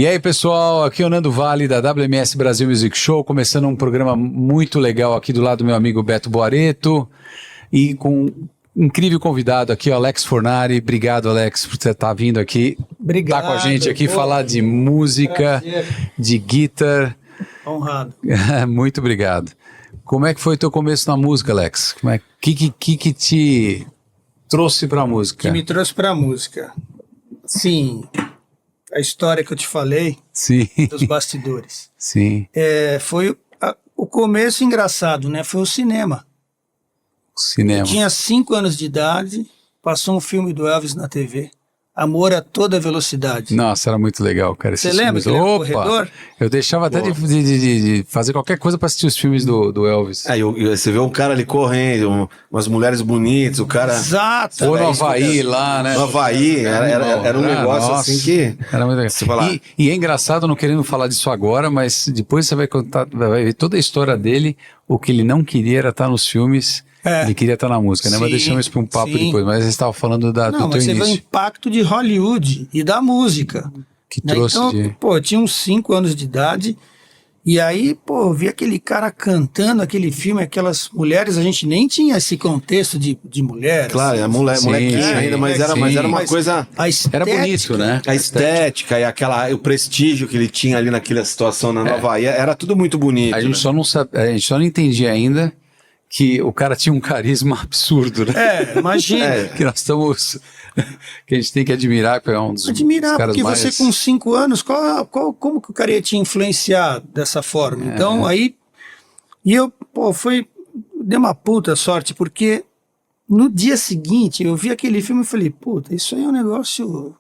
E aí, pessoal, aqui é o Nando Vale da WMS Brasil Music Show, começando um programa muito legal aqui do lado do meu amigo Beto Boareto e com um incrível convidado aqui, o Alex Fornari. Obrigado, Alex, por você estar vindo aqui. Obrigado. Tá com a gente aqui, falar de música, de guitar. Honrado. Muito obrigado. Como é que foi o teu começo na música, Alex? Que te trouxe pra música? Que me trouxe pra música? Sim, a história que eu te falei, Sim. dos bastidores. Sim. Foi o começo engraçado, né? Foi o cinema. Cinema. Eu tinha 5 anos de idade, passou um filme do Elvis na TV, Amor a Toda Velocidade. Nossa, era muito legal, cara. Você lembra que ele era corredor? Eu deixava até de fazer qualquer coisa pra assistir os filmes do Elvis. Você vê um cara ali correndo, umas mulheres bonitas, o cara... Exato. Ou no Havaí lá, né? No Havaí, era um negócio nossa, assim que... Era muito legal. Você fala... E é engraçado, não querendo falar disso agora, mas depois você vai ver toda a história dele. O que ele não queria era estar nos filmes... Ele queria estar na música, né? Sim, Mas deixamos isso para um papo depois. Mas você estava falando do teu mas você vê o início. impacto de Hollywood e da música. Que Né? trouxe Então, eu tinha uns 5 anos de idade, e aí, eu vi aquele cara cantando aquele filme, aquelas mulheres, a gente nem tinha esse contexto de mulheres. Claro, é molequinho ainda, mas era uma coisa... Era bonito, né? A estética e o prestígio que ele tinha ali naquela situação na Nova Bahia, era tudo muito bonito. A gente só não sabe, a gente só não entendia ainda que o cara tinha um carisma absurdo, né? Imagina. Que nós estamos... que a gente tem que admirar, porque é um dos caras porque mais... você com 5 anos, como que o cara ia te influenciar dessa forma? Então, aí... E eu, dei uma puta sorte, porque no dia seguinte, eu vi aquele filme e falei, puta, isso aí é um negócio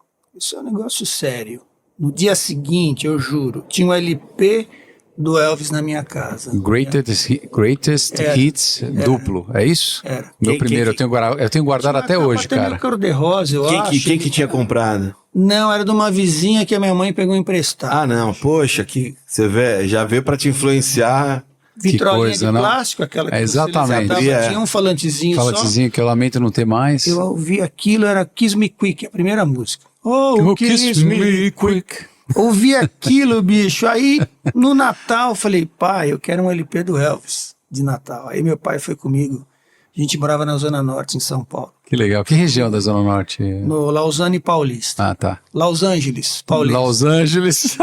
sério. No dia seguinte, eu juro, tinha um LP... do Elvis na minha casa. Greatest Hits duplo, é isso? Era. Meu primeiro, eu tenho guardado até hoje, cara. Cor-de-rosa, eu acho. Quem que tinha comprado? Não, era de uma vizinha que a minha mãe pegou emprestado. Ah, não, poxa, que você vê, já veio pra te influenciar. Vitrolinha de plástico, aquela que exatamente. Tinha um falantezinho só. Falantezinho que eu lamento não ter mais. Eu ouvi aquilo, era Kiss Me Quick, a primeira música. Oh, Kiss Me Quick. Ouvi aquilo, bicho. Aí, no Natal, eu falei, pai, eu quero um LP do Elvis de Natal. Aí meu pai foi comigo. A gente morava na Zona Norte, em São Paulo. Que legal. Que região da Zona Norte? No Lausanne Paulista. Ah, tá. Los Angeles, Paulista. Los Angeles.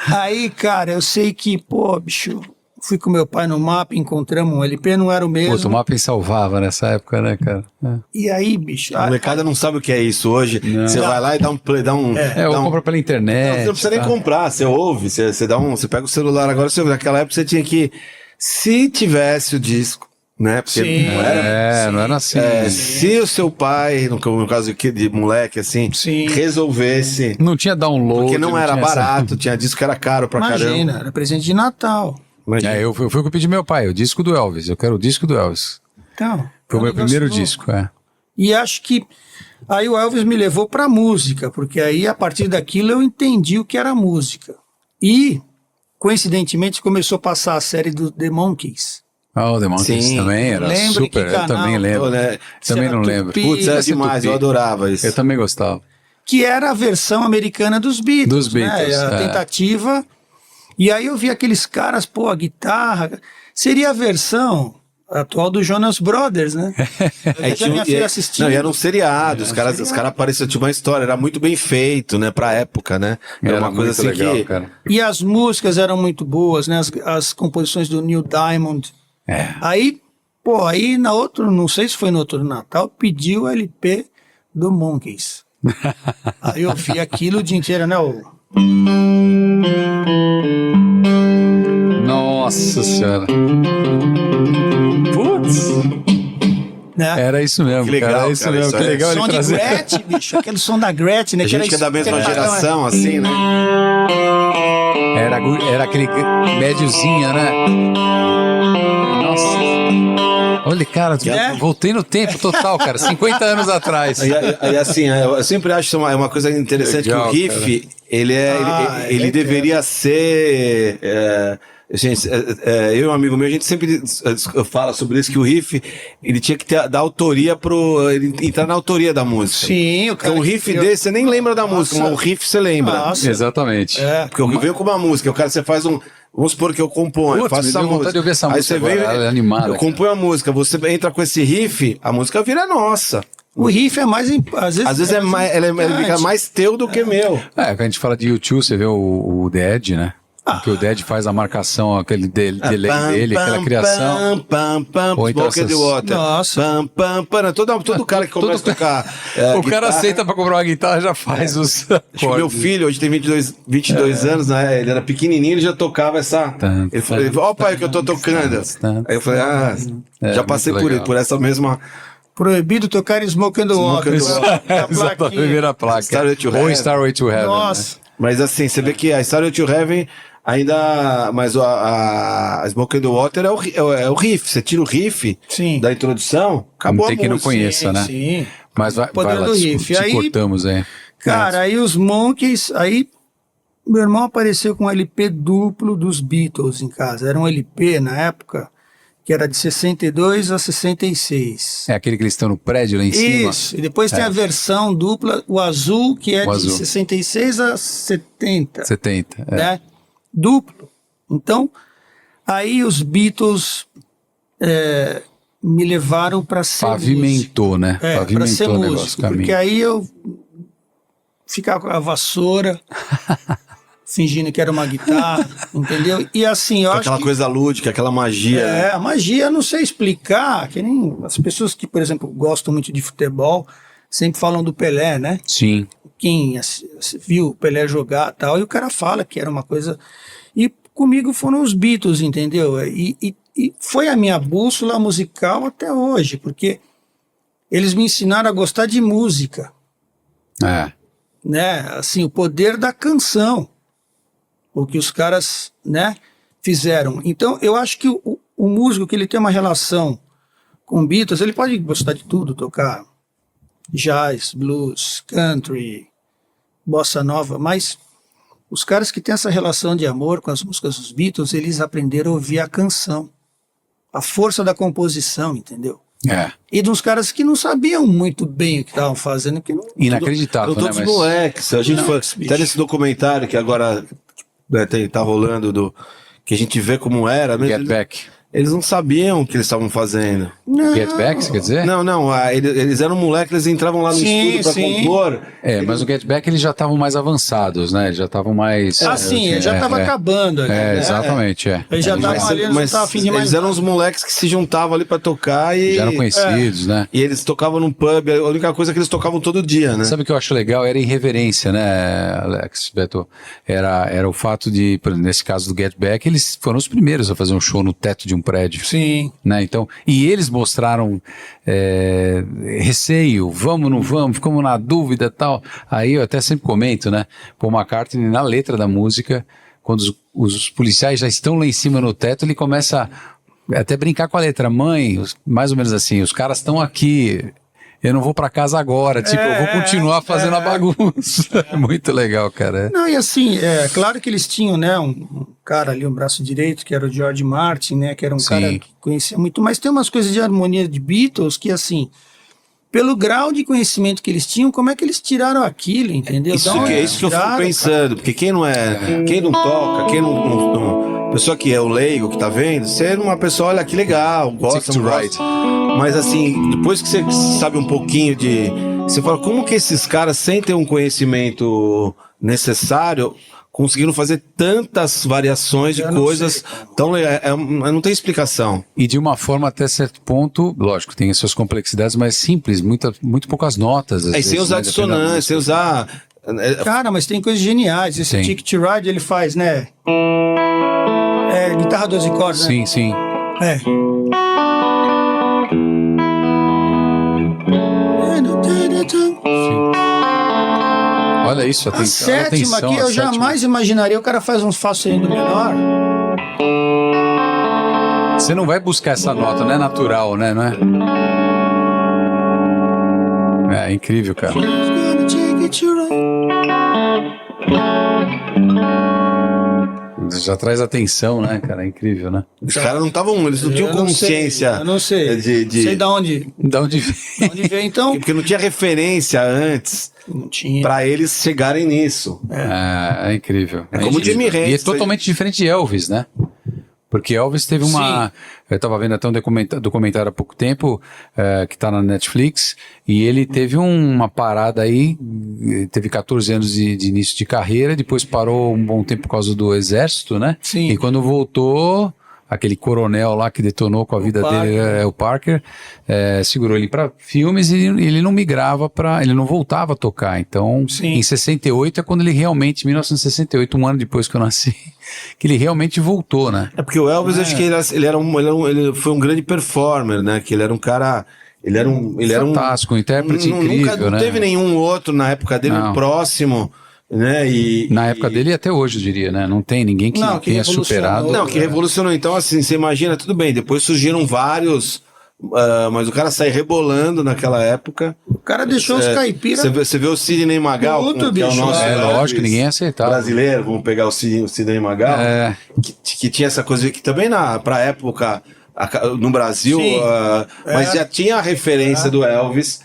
Aí, cara, eu sei que, bicho... Fui com meu pai no mapa, encontramos um LP, não era o mesmo. O mapa salvava nessa época, né, cara? E aí, bicho... A molecada não sabe o que é isso hoje. Você vai lá e dá um play, eu compro pela internet. Você não precisa nem comprar, você ouve, você pega o celular agora, naquela época você tinha que... Se tivesse o disco, né? Porque não era assim. Se o seu pai, no caso de moleque, assim, resolvesse... Não tinha download. Porque não era barato, tinha disco que era caro pra caramba. Imagina, era presente de Natal. Eu fui o que eu pedi meu pai, o disco do Elvis. Eu quero o disco do Elvis. Então, foi o meu primeiro disco, E acho que aí o Elvis me levou pra música, porque aí a partir daquilo eu entendi o que era música. E, coincidentemente, começou a passar a série do The Monkees. O The Monkees também era super, eu também lembro. Também não lembro. Putz, era demais, eu adorava isso. Eu também gostava. Que era a versão americana dos Beatles. Dos Beatles, A tentativa... E aí eu vi aqueles caras, a guitarra... Seria a versão atual do Jonas Brothers, né? Minha filha assistindo. E era um seriado, os caras apareciam, tinha uma história, era muito bem feito, né, pra época, né? Era uma coisa assim legal, cara. E as músicas eram muito boas, né? As composições do Neil Diamond. Aí, aí não sei se foi no outro Natal, pediu o LP do Monkees. Aí eu vi aquilo o dia inteiro, né? Nossa senhora. Putz. Né? Era isso mesmo, que legal, cara. Era isso mesmo. Que legal ele som trazer. De Gretchen, bicho. Aquele som da Gretchen, né? A gente que é da mesma geração, assim, né? Era aquele médiozinho, né? Nossa. Olha, cara, voltei no tempo total, cara. 50 anos atrás. E assim, eu sempre acho uma coisa interessante, legal, que o riff, ele deveria ser... Gente, eu e um amigo meu, a gente sempre fala sobre isso, que o riff, ele tinha que dar autoria ele entrar na autoria da música. Sim, o cara. Então o riff desse, você nem lembra da música, mas o riff você lembra. Nossa. Exatamente. Porque eu venho com uma música, o cara, você faz um... Vamos supor que eu componho, eu faço essa música. De ouvir essa aí música você vem, agora, ela é animada, eu componho a música, você entra com esse riff, a música vira nossa. O riff é mais... Às vezes ele fica mais teu do que meu. Quando a gente fala de YouTube, você vê o The Edge, né? Porque o Dead faz a marcação, aquele delay dele, aquela criação. Ou então Smoke the Water. Nossa. Todo cara que começa a tocar. O cara aceita pra comprar uma guitarra, já faz os acordes. Meu filho, hoje tem 22 anos, né? Ele era pequenininho, ele já tocava essa... Ele falou, ó pai, o que eu tô tocando. Aí eu falei, já passei por essa mesma... Proibido tocar Smoke and the Water. Exato, a primeira placa. Ou Starway to Heaven. Nossa. Né? Mas assim, você vê que a Starway to Heaven ainda... Mas a Smoke and the Water é o riff. Você tira o riff da introdução, acabou a música. Tem que não conheça, né? Sim. Mas vai lá, do riff. Aí, cortamos aí. Cara, aí os Monkeys... Aí meu irmão apareceu com um LP duplo dos Beatles em casa. Era um LP na época... que era de 62 a 66. É aquele que eles estão no prédio lá em cima? Isso, e depois tem a versão dupla, o azul, que é de 66 a 70. 70, né? Duplo. Então, aí os Beatles me levaram para ser Pavimentou, músico. né? Para ser o negócio, músico, porque aí eu ficava com a vassoura... fingindo que era uma guitarra, entendeu? E assim, eu acho aquela coisa lúdica, aquela magia. A magia eu não sei explicar, que nem as pessoas que, por exemplo, gostam muito de futebol, sempre falam do Pelé, né? Sim. Quem viu o Pelé jogar e tal, e o cara fala que era uma coisa... E comigo foram os Beatles, entendeu? E foi a minha bússola musical até hoje, porque eles me ensinaram a gostar de música. Né? Assim, o poder da canção. O que os caras, né, fizeram. Então, eu acho que o músico que ele tem uma relação com Beatles, ele pode gostar de tudo, tocar jazz, blues, country, bossa nova, mas os caras que têm essa relação de amor com as músicas dos Beatles, eles aprenderam a ouvir a canção, a força da composição, entendeu? E dos caras que não sabiam muito bem o que estavam fazendo. Que não, inacreditável, todos os moleques. A gente foi até nesse documentário que agora... tá rolando que a gente vê como era. Get Back. Eles não sabiam o que eles estavam fazendo. Get Back, você quer dizer? Não, eles eram moleques, eles entravam lá no estúdio pra compor. Mas o Get Back eles já estavam mais avançados, né? Eles já estavam mais... já estava acabando. Né? Exatamente, Eles já estavam ali, eles não estavam afim de mais. Eles eram os moleques que se juntavam ali pra tocar e... Já eram conhecidos, né? E eles tocavam num pub, a única coisa que eles tocavam todo dia, né? Sabe o que eu acho legal? Era a irreverência, né, Alex, Beto? Era o fato de, nesse caso do Get Back, eles foram os primeiros a fazer um show no teto de um prédio. Sim. Né? Então, e eles mostraram receio, vamos, não vamos, ficamos na dúvida e tal. Aí eu até sempre comento, né? Paul McCartney, na letra da música, quando os policiais já estão lá em cima no teto, ele começa a até brincar com a letra. Mãe, mais ou menos assim, os caras estão aqui, eu não vou pra casa agora, tipo, eu vou continuar fazendo a bagunça. Muito legal, cara. Não, e assim, claro que eles tinham, né, um cara ali, um braço direito, que era o George Martin, né, que era um cara que conhecia muito, mas tem umas coisas de harmonia de Beatles que, assim, pelo grau de conhecimento que eles tinham, como é que eles tiraram aquilo, entendeu? Isso que eu fico pensando, porque quem não toca, quem não pessoa que é o leigo, que tá vendo, você é uma pessoa, olha que legal, gosta, mas assim, depois que você sabe um pouquinho você fala, como que esses caras, sem ter um conhecimento necessário, conseguiram fazer tantas variações de coisas tão legais, não tem explicação. E de uma forma até certo ponto, lógico, tem as suas complexidades, mas simples, muito poucas notas. Aí sem usar dissonância, sem usar... Cara, mas tem coisas geniais, esse Ticket to Ride ele faz, né? Guitarra 12 cordas, né? Sim. Olha isso, a sétima aqui eu jamais imaginaria. O cara faz uns Fá sustenido menor. Você não vai buscar essa nota, não é natural, né? Não é incrível, cara. Já traz atenção, né, cara? É incrível, né? Os caras não estavam, eles não tinham consciência. Eu não sei. Sei da onde. Da onde vem? Da onde veio, então? Porque não tinha referência antes Não tinha. pra eles chegarem nisso. É incrível. É como Jimi Hendrix. E é totalmente diferente de Elvis, né? Porque Elvis teve uma... Eu tava vendo até um documentário há pouco tempo, que tá na Netflix, e ele teve uma parada aí, teve 14 anos de início de carreira, depois parou um bom tempo por causa do exército, né? Sim. E quando voltou... Aquele coronel lá que detonou com a vida dele, o Parker, segurou ele para filmes e ele não migrava ele não voltava a tocar. Então, em 68 é quando ele realmente, 1968, um ano depois que eu nasci, que ele realmente voltou, né? É porque o Elvis, acho que ele foi um grande performer, né? Que ele era um cara... Ele era fantástico, um intérprete incrível, nunca, né? Não teve nenhum outro na época dele próximo... Né? Na época dele e até hoje, eu diria, né? Não tem ninguém que tenha superado. Não, que revolucionou. Então, assim, você imagina, tudo bem, depois surgiram vários, mas o cara sai rebolando naquela época. O cara deixou os caipiras. Você vê o Sidney Magal, que é o nosso lógico, ninguém aceitava. Brasileiro, vamos pegar o Sidney Magal, que tinha essa coisa que também pra época, no Brasil, mas já tinha a referência do Elvis.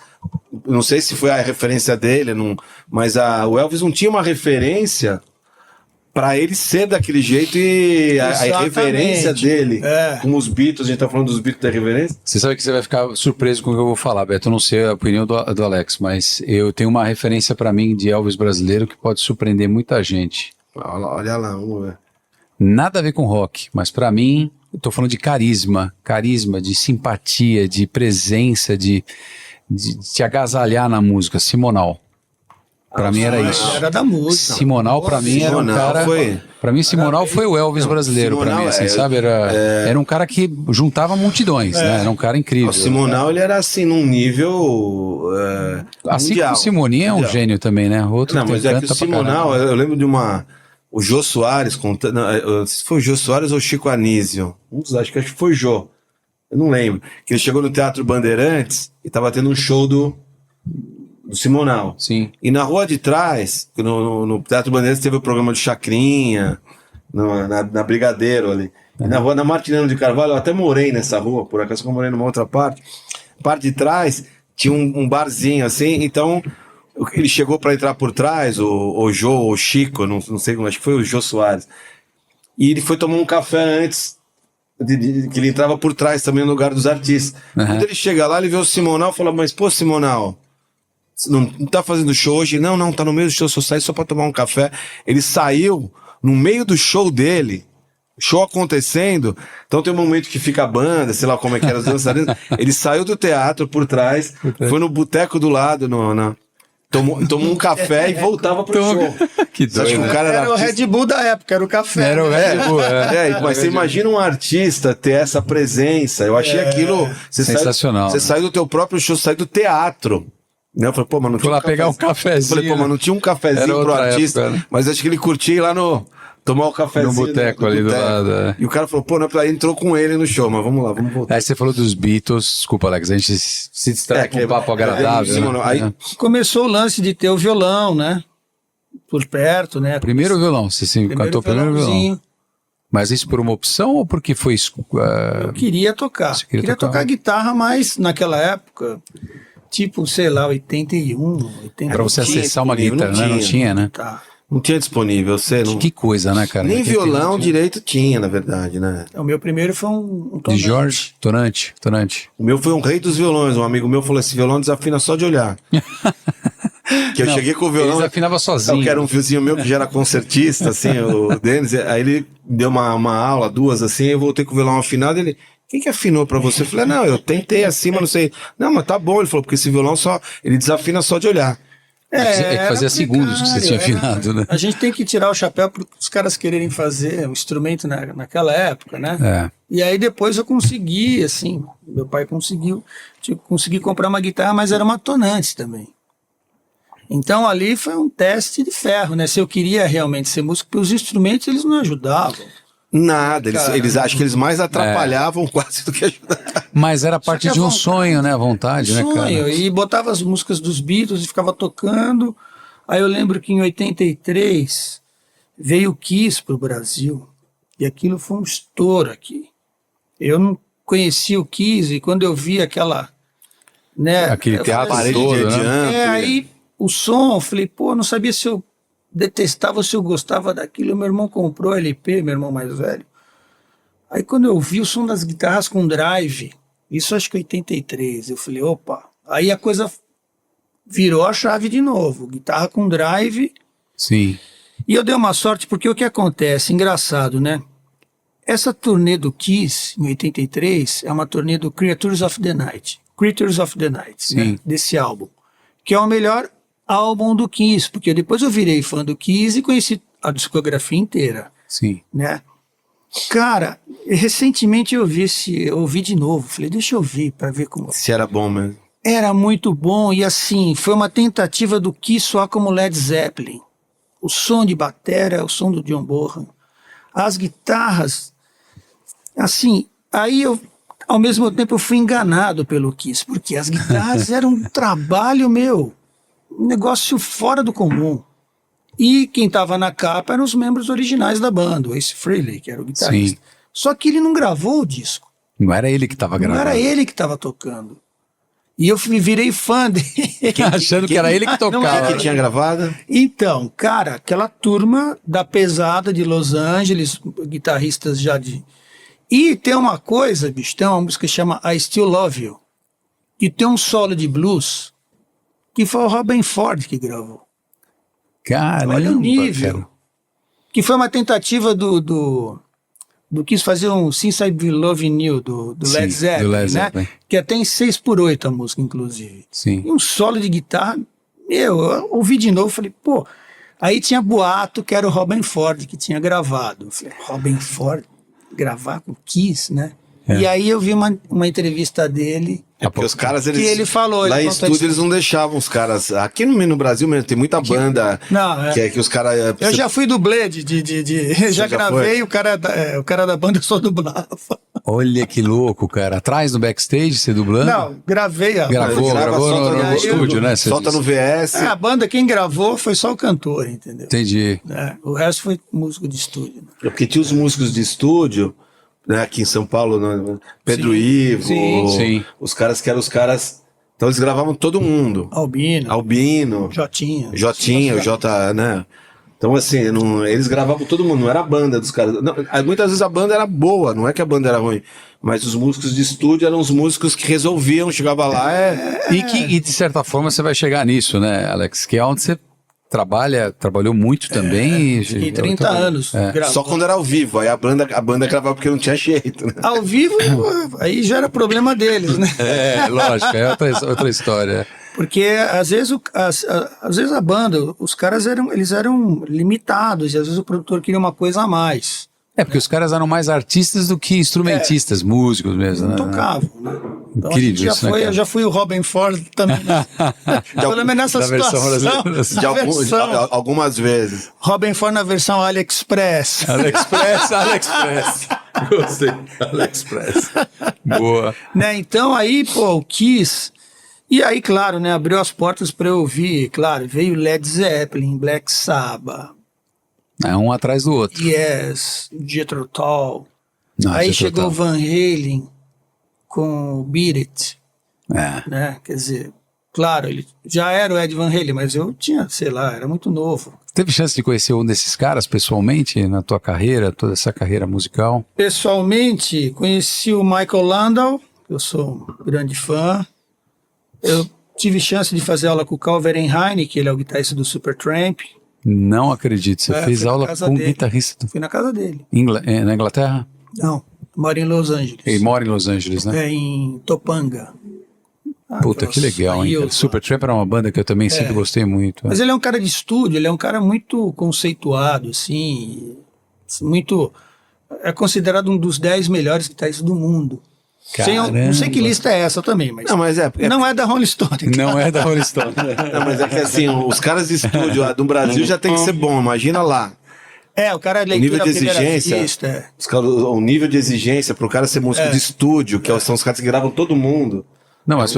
Não sei se foi a referência dele, mas o Elvis não tinha uma referência para ele ser daquele jeito e a referência dele, como os Beatles, a gente tá falando dos Beatles da reverência. Você sabe que você vai ficar surpreso com o que eu vou falar, Beto, eu não sei a opinião do Alex, mas eu tenho uma referência para mim de Elvis brasileiro que pode surpreender muita gente. Olha lá, vamos ver. Nada a ver com rock, mas para mim, eu tô falando de carisma, de simpatia, de presença, de te agasalhar na música, Simonal. Pra mim era isso. Era da música. Simonal pra mim era um cara... Pra mim Simonal foi o Elvis brasileiro, pra mim, assim, sabe? Era um cara que juntava multidões, né? Era um cara incrível. O Simonal, ele era assim, num nível assim mundial. como o Simoninho é um gênio também, né? Outro não, mas é que o Simonal, eu lembro de o Jô Soares contando... Não sei se foi o Jô Soares ou o Chico Anísio. Acho que foi o Jô. Eu não lembro. Que ele chegou no Teatro Bandeirantes e tava tendo um show do Simonal. Sim. E na rua de trás, no Teatro Bandeirantes teve o programa de Chacrinha, na Brigadeiro ali. E na rua, na Martiniano de Carvalho, eu até morei nessa rua, por acaso eu morei numa outra parte. Parte de trás tinha um barzinho assim, então ele chegou para entrar por trás, o Jô, ou o Chico, não sei, acho que foi o Jô Soares. E ele foi tomar um café antes, que ele entrava por trás também no lugar dos artistas. Quando ele chega lá, ele vê o Simonal e fala, mas pô, Simonal, não tá fazendo show hoje? Não, tá no meio do show, só sai só pra tomar um café. Ele saiu no meio do show dele, show acontecendo, então tem um momento que fica a banda, sei lá como é que era, os dançarinos. Ele saiu do teatro por trás, foi no boteco do lado, tomou um café e voltava pro show. Que doido. Acho que o cara era o Red Bull da época, era o café. Era o Red Bull, mas você imagina um artista ter essa presença. Eu achei aquilo sensacional. Você sai do teu próprio show, sai do teatro. Né? Eu falei, pô, mano, não tinha lá pegar um cafezinho. Falei, pô, mano, não tinha um cafezinho pro artista, época, né? Mas acho que ele curtia ir lá tomar o cafezinho. No boteco ali do lado. E o cara falou, pô, não, aí entrou com ele no show, mas vamos lá, vamos voltar. Aí você falou dos Beatles, desculpa, Alex, a gente se distrai com um papo agradável. Né? Aí começou o lance de ter o violão, né? Por perto, né? Primeiro violão, você cantou primeiro violão. Mas isso por uma opção ou porque foi... Eu queria tocar. Queria tocar guitarra, mas naquela época... Tipo, sei lá, 81, 82. Pra você acessar uma guitarra, né? Não tinha, né? Tá. Não tinha disponível. Que coisa, né, cara? Nem violão direito tinha, na verdade, né? O meu primeiro foi um de Jorge Tonante. O meu foi um rei dos violões. Um amigo meu falou, esse violão desafina só de olhar. Que eu cheguei com o violão... Ele desafinava sozinho. Que era um vizinho meu que já era concertista, assim, o Denis. Aí ele deu uma aula, duas, assim, eu voltei com o violão afinado, ele... Quem que afinou pra você? Eu falei, não, eu tentei assim, mas não sei. Não, mas tá bom. Ele falou, porque esse violão ele desafina só de olhar. É que fazia segundos que você tinha afinado, né? A gente tem que tirar o chapéu para os caras quererem fazer o instrumento naquela época, né? E aí depois eu consegui, assim, meu pai consegui comprar uma guitarra, mas era uma tonante também. Então ali foi um teste de ferro, né? Se eu queria realmente ser músico, porque os instrumentos eles não ajudavam. Nada, eles acham que eles mais atrapalhavam quase do que ajudavam. Mas era parte de um sonho, né? A vontade, né, cara? E botava as músicas dos Beatles e ficava tocando. Aí eu lembro que em 83 veio o Kiss pro Brasil e aquilo foi um estouro aqui. Eu não conhecia o Kiss e quando eu vi aquela, né? Aquele teatro falei, todo, né? aí o som, eu falei, pô, não sabia se eu detestava ou se eu gostava daquilo. Meu irmão comprou LP, meu irmão mais velho. Aí quando eu vi o som das guitarras com drive, isso acho que 83, eu falei, opa, aí a coisa virou a chave de novo, guitarra com drive. Sim. E eu dei uma sorte porque o que acontece, engraçado, né? Essa turnê do Kiss, em 83, é uma turnê do Creatures of the Night, né? Desse álbum, que é o melhor álbum do Kiss, porque depois eu virei fã do Kiss e conheci a discografia inteira. Sim. Né? Cara, recentemente eu ouvi de novo, falei, deixa eu ouvir para ver como... Se era bom mesmo. Era muito bom e assim, foi uma tentativa do Kiss soar como Led Zeppelin. O som de bateria, o som do John Bonham, as guitarras, assim, aí eu, ao mesmo tempo eu fui enganado pelo Kiss, porque as guitarras eram um trabalho um negócio fora do comum. E quem estava na capa eram os membros originais da banda, o Ace Frehley, que era o guitarrista. Sim. Só que ele não gravou o disco. Não era ele que estava gravando. Não era ele que estava tocando. E eu virei fã dele. Achando que era ele que tocava. Que tinha gravado? Então, cara, aquela turma da pesada de Los Angeles, guitarristas já de... E tem uma coisa, bicho, tem uma música que chama I Still Love You, que tem um solo de blues, que foi o Robin Ford que gravou. Caramba, olha o nível. cara. Que foi uma tentativa do Kiss fazer um Since I've Been Loving You, do Led Zeppelin, do Led Zeppelin. né? Que até em 6/8 a música, inclusive. Sim. E um solo de guitarra, eu ouvi de novo, falei, pô... Aí tinha boato que era o Robin Ford que tinha gravado. Eu falei, Robin Ford gravar com Kiss, né? É. E aí eu vi uma entrevista dele... Porque os caras, que ele falou... lá ele em contou estúdio, a eles não deixavam os caras... Aqui no Brasil mesmo, tem muita banda Não, que os caras... Eu já fui dublê já gravei, foi? o cara da banda só dublava. Olha que louco, cara. Atrás no backstage, você dublando? Não, gravei a Gravou solta no estúdio, né? Você Solta disse. no VS. A banda, quem gravou foi só o cantor, entendeu? Entendi. O resto foi músico de estúdio. Né? Porque tinha os músicos de estúdio, né, aqui em São Paulo, né, Pedro Sim. Ivo, Sim. os caras que eram os caras... Então eles gravavam todo mundo. Albino, Jotinha, o Jota, né? Então assim, eles gravavam todo mundo, não era a banda dos caras. Não, muitas vezes a banda era boa, não é que a banda era ruim, mas os músicos de estúdio eram os músicos que resolviam, chegava lá... E de certa forma você vai chegar nisso, né, Alex? Que é onde você trabalhou muito também. Fiquei 30 anos. gravando. Só quando era ao vivo, aí a banda gravava porque não tinha jeito, né? Ao vivo, aí já era problema deles, né? Lógico, é outra história. Porque às vezes, às vezes a banda, os caras eram limitados, e às vezes o produtor queria uma coisa a mais. Porque os caras eram mais artistas do que instrumentistas, músicos mesmo, né? Tocavam, né? Então, Incrível isso, né, cara? Eu já fui o Robin Ford também. Pelo menos nessa da versão situação. brasileira. Algumas vezes. Robin Ford na versão AliExpress. AliExpress. Gostei. AliExpress. Boa. Né? Então aí, pô, o Kiss... E aí, claro, né, abriu as portas para eu ouvir. Claro, veio Led Zeppelin, Black Sabbath. Um atrás do outro. Yes, Jethro Tull. Aí chegou o Van Halen com o Beat It. Né? Quer dizer, claro, ele já era o Ed Van Halen, mas eu tinha, sei lá, era muito novo. Teve chance de conhecer um desses caras pessoalmente na tua carreira, toda essa carreira musical? Pessoalmente, conheci o Michael Landau, eu sou um grande fã. Eu tive chance de fazer aula com o Calvin Heine, que ele é o guitarrista do Supertramp. Não acredito, você fez aula com o guitarrista? Fui na casa dele. Na Inglaterra? Não, mora em Los Angeles. Ele mora em Los Angeles, né? Em Topanga. Puta, que legal, hein? Supertramp era uma banda que eu também sempre gostei muito. Mas ele é um cara de estúdio, ele é um cara muito conceituado, assim, muito... É considerado um dos 10 melhores guitarristas do mundo. Não sei que lista é essa também, mas não é da Rolling Stone. Cara. Não é da Rolling Stone. Não, mas é que assim, os caras de estúdio do Brasil já tem que ser bom, imagina lá. O cara é o nível de exigência, o nível de exigência para o cara ser músico de estúdio, que são os caras que gravam todo mundo. Não, mas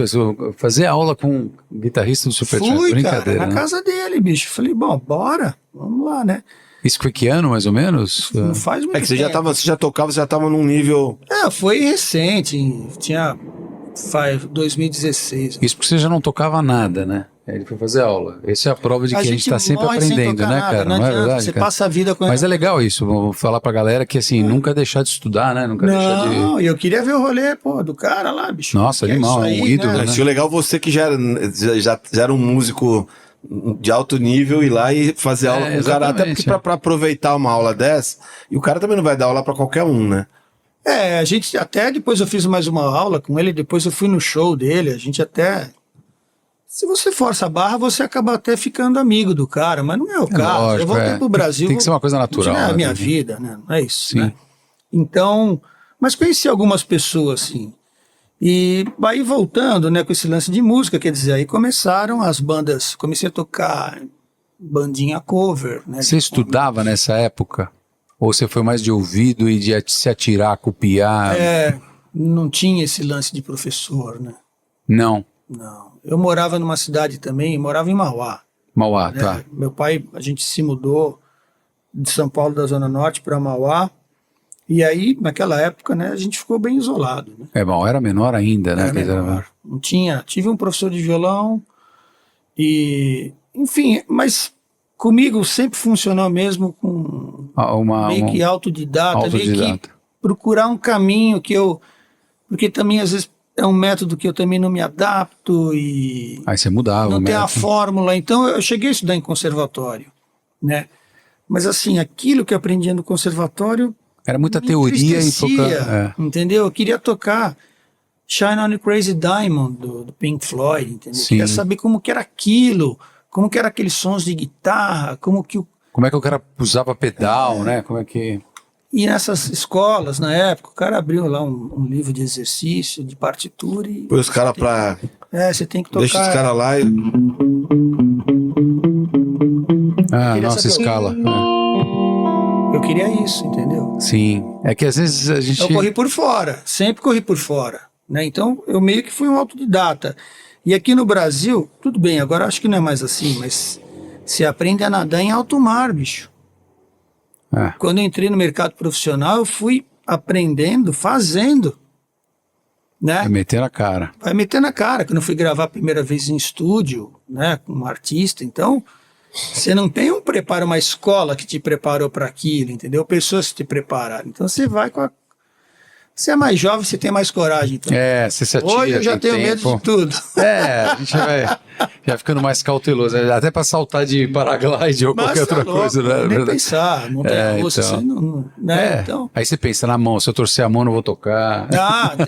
fazer aula com um guitarrista do Supertramp, brincadeira. Cara, na casa dele, bicho. Falei, bom, bora, vamos lá, né? Isso foi que ano, mais ou menos? Não faz muito É que você tempo. você já tocava, você já tava num nível... Foi recente, faz 2016. Isso porque você já não tocava nada, né? Aí ele foi fazer aula. Essa é a prova de que a gente tá sempre morre sem aprendendo, tocar né, nada, cara? Não é adianta, verdade, você cara? passa a vida com Mas é legal isso, vou falar pra galera que assim, nunca deixar de estudar, né? Nunca deixar de... Não, eu queria ver o rolê, do cara lá, bicho. Nossa, Que é animal, isso aí, um ídolo, né? Achei legal você que já era um músico de alto nível ir lá e fazer aula com o cara, até exatamente, porque pra aproveitar uma aula dessa, e o cara também não vai dar aula pra qualquer um, né? A gente até depois eu fiz mais uma aula com ele, depois eu fui no show dele, a gente até... Se você força a barra, você acaba até ficando amigo do cara, mas não é o caso. lógico, eu voltei pro Brasil... Tem que ser uma coisa natural. É a né? minha vida, né? Não é isso, Sim. né? Então, mas conheci algumas pessoas, assim. E aí voltando, né, com esse lance de música, quer dizer, aí começaram as bandas, comecei a tocar bandinha cover, né? Você estudava nessa época? Ou você foi mais de ouvido e de se atirar, copiar? Não tinha esse lance de professor, né? Não. Não. Eu morava numa cidade também, morava em Mauá. Mauá, Né? tá. Meu pai, a gente se mudou de São Paulo, da Zona Norte, para Mauá. E aí, naquela época, né, a gente ficou bem isolado. Né? Mauá era menor ainda, né? Era menor. Não tinha. Tive um professor de violão e, enfim, mas comigo sempre funcionou mesmo com meio que autodidata, meio que procurar um caminho que eu... Porque também, às vezes, é um método que eu também não me adapto e... Aí você mudava não o tem a método. fórmula. Então, eu cheguei a estudar em conservatório, né? Mas, assim, aquilo que eu aprendia no conservatório... Era muita teoria e tocar... Entendeu? Eu queha tocar Shine on a Crazy Diamond, do Pink Floyd, entendeu? Eu queria saber como que era aquilo, como que era aqueles sons de guitarra, como é que o cara usava pedal, né? Como é que... E nessas escolas, na época, o cara abriu lá um livro de exercício, de partitura e... Põe os caras pra... você tem que tocar... Deixa os caras lá e... nossa escala. Eu queria isso, entendeu? Sim. É que às vezes a gente... Eu corri por fora, sempre corri por fora, né? Então, eu meio que fui um autodidata. E aqui no Brasil, tudo bem, agora acho que não é mais assim, mas você aprende a nadar em alto mar, bicho. Quando eu entrei no mercado profissional, eu fui aprendendo, fazendo, né? Vai meter na cara. Vai meter na cara. Quando eu fui gravar a primeira vez em estúdio, né, com um artista, então, você não tem um preparo, uma escola que te preparou para aquilo, entendeu? Pessoas que te prepararam. Então, você vai com a... Você é mais jovem, você tem mais coragem. Então. Você se atira. Hoje eu já tenho medo de tudo. A gente vai já ficando mais cauteloso. Até para saltar de paraglide ou qualquer outra coisa, né? Nem pensar, não tem russa, então. você não, né? Então. Aí você pensa na mão, se eu torcer a mão não vou tocar.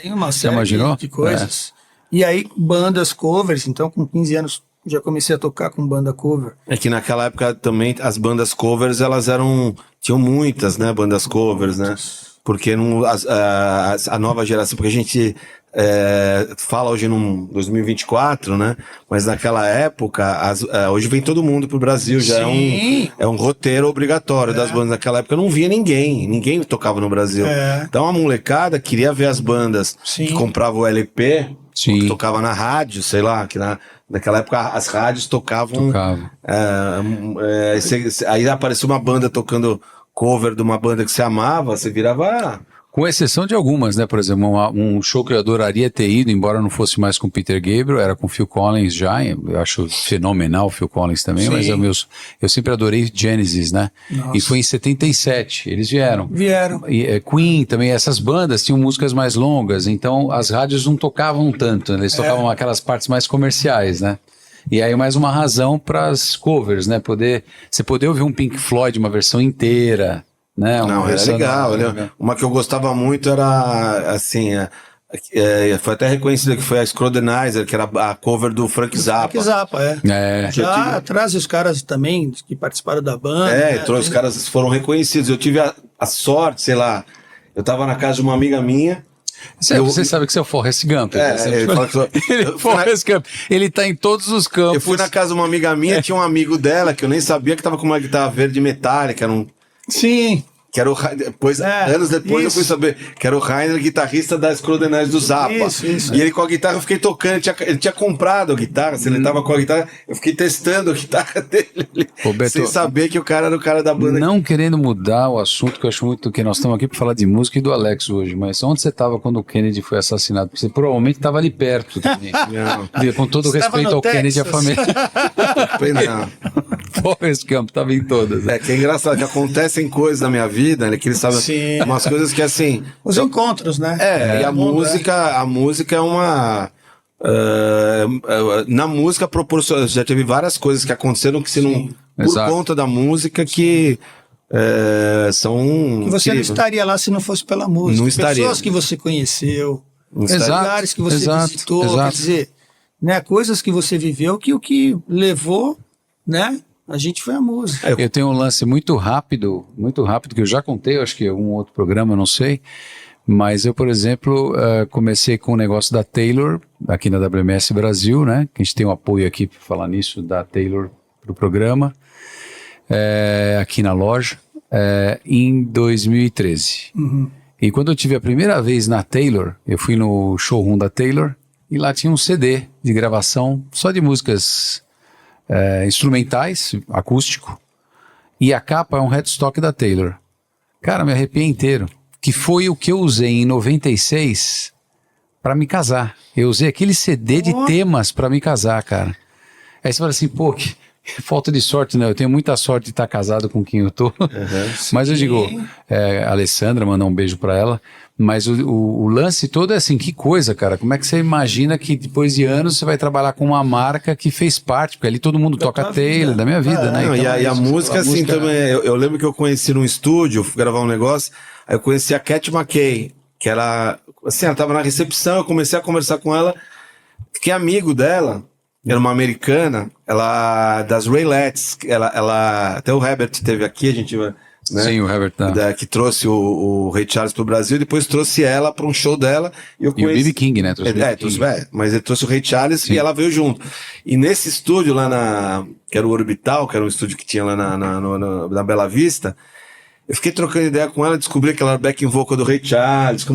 Tem uma série de coisas. E aí, bandas covers, então com 15 anos já comecei a tocar com banda cover. É que naquela época também as bandas covers, elas tinham muitas, né, bandas covers, né? Porque a nova geração, porque a gente fala hoje num 2024, né? Mas naquela época, hoje vem todo mundo pro Brasil, já é um roteiro obrigatório das bandas. Naquela época eu não via ninguém tocava no Brasil. Então a molecada queria ver as bandas que compravam o LP, que tocava na rádio, sei lá, que naquela época as rádios tocavam. Aí apareceu uma banda tocando cover de uma banda que você amava, você virava... Com exceção de algumas, né? Por exemplo, um show que eu adoraria ter ido, embora não fosse mais com Peter Gabriel, era com Phil Collins já. Eu acho fenomenal o Phil Collins também, mas eu sempre adorei Genesis, né? Nossa. E foi em 77, eles vieram. E Queen também, essas bandas tinham músicas mais longas, então as rádios não tocavam tanto, né? Eles tocavam aquelas partes mais comerciais, né? E aí mais uma razão para as covers, né? Você poder ouvir um Pink Floyd, uma versão inteira, né? Não, era legal. Uma que eu gostava muito era, assim, foi até reconhecida, que foi a Scrutinizer, que era a cover do Frank Zappa. Frank Zappa, Já traz os caras também que participaram da banda. Os caras foram reconhecidos. Eu tive a sorte, sei lá, eu tava na casa de uma amiga minha. Você sabe que você é o Forrest Gump. Ele tá em todos os campos. Eu fui na casa de uma amiga minha, tinha um amigo dela que eu nem sabia que tava com uma guitarra verde metálica. Sim. Que era o depois, anos depois eu fui saber que era o Rainer, guitarrista da Scrodenais do Zappa. Isso. E ele com a guitarra eu fiquei tocando, ele tinha comprado a guitarra, se ele tava com a guitarra, eu fiquei testando a guitarra dele, Ô, Beto, sem saber que o cara era o cara da banda. Não querendo mudar o assunto, que eu acho muito que nós estamos aqui para falar de música e do Alex hoje, mas onde você estava quando o Kennedy foi assassinado? Porque você provavelmente estava ali perto também. Com todo o Você respeito tava ao no Kennedy e à Texas? família. Forrest Gump, estava em todas. É que é engraçado, que acontecem coisas na minha vida, né? Que eles sabem umas coisas que assim. Os encontros, né? E a música é uma. Na música proporciona. Já teve várias coisas que aconteceram que se não. Por Exato. conta da música que são. Que você não incríveis. estaria lá se não fosse pela música. Não estaria. Pessoas que você conheceu, Exato, lugares que você exato, visitou, exato. quer dizer, né, coisas que você viveu que o que levou, né, a gente foi a música. Eu tenho um lance muito rápido, que eu já contei, acho que em algum outro programa, não sei. Mas eu, por exemplo, comecei com o negócio da Taylor, aqui na WMS Brasil, né? Que a gente tem um apoio aqui para falar nisso, da Taylor para o programa, aqui na loja, em 2013. E quando eu tive a primeira vez na Taylor, eu fui no showroom da Taylor e lá tinha um CD de gravação só de músicas instrumentais, acústico, e a capa é um headstock da Taylor. Cara, me arrepiei inteiro. Que foi o que eu usei em 96 para me casar. Eu usei aquele CD de temas para me casar, cara. Aí você fala assim, pô, que falta de sorte, né? Eu tenho muita sorte de estar casado com quem eu tô. Mas eu digo, a Alessandra, mandar um beijo para ela. Mas o lance todo é assim, que coisa, cara. Como é que você imagina que depois de anos você vai trabalhar com uma marca que fez parte? Porque ali todo mundo toca Taylor, da minha vida, né? Não, Então, e a música, assim, também. Eu lembro que eu conheci num estúdio, fui gravar um negócio, aí eu conheci a Cat McKay, que era, assim, ela tava na recepção, eu comecei a conversar com ela, fiquei amigo dela, era uma americana, ela, das Raelettes, ela até o Herbert teve aqui, a gente vai... Né? Sim, o Herbert Que trouxe o Ray Charles pro Brasil, depois trouxe ela para um show dela. E eu E o B.B. King, né? Mas ele trouxe o Ray Charles. Sim. E ela veio junto. E nesse estúdio lá que era o Orbital, que era um estúdio que tinha lá na Bela Vista, eu fiquei trocando ideia com ela, descobri que ela era backing vocal do Ray Charles.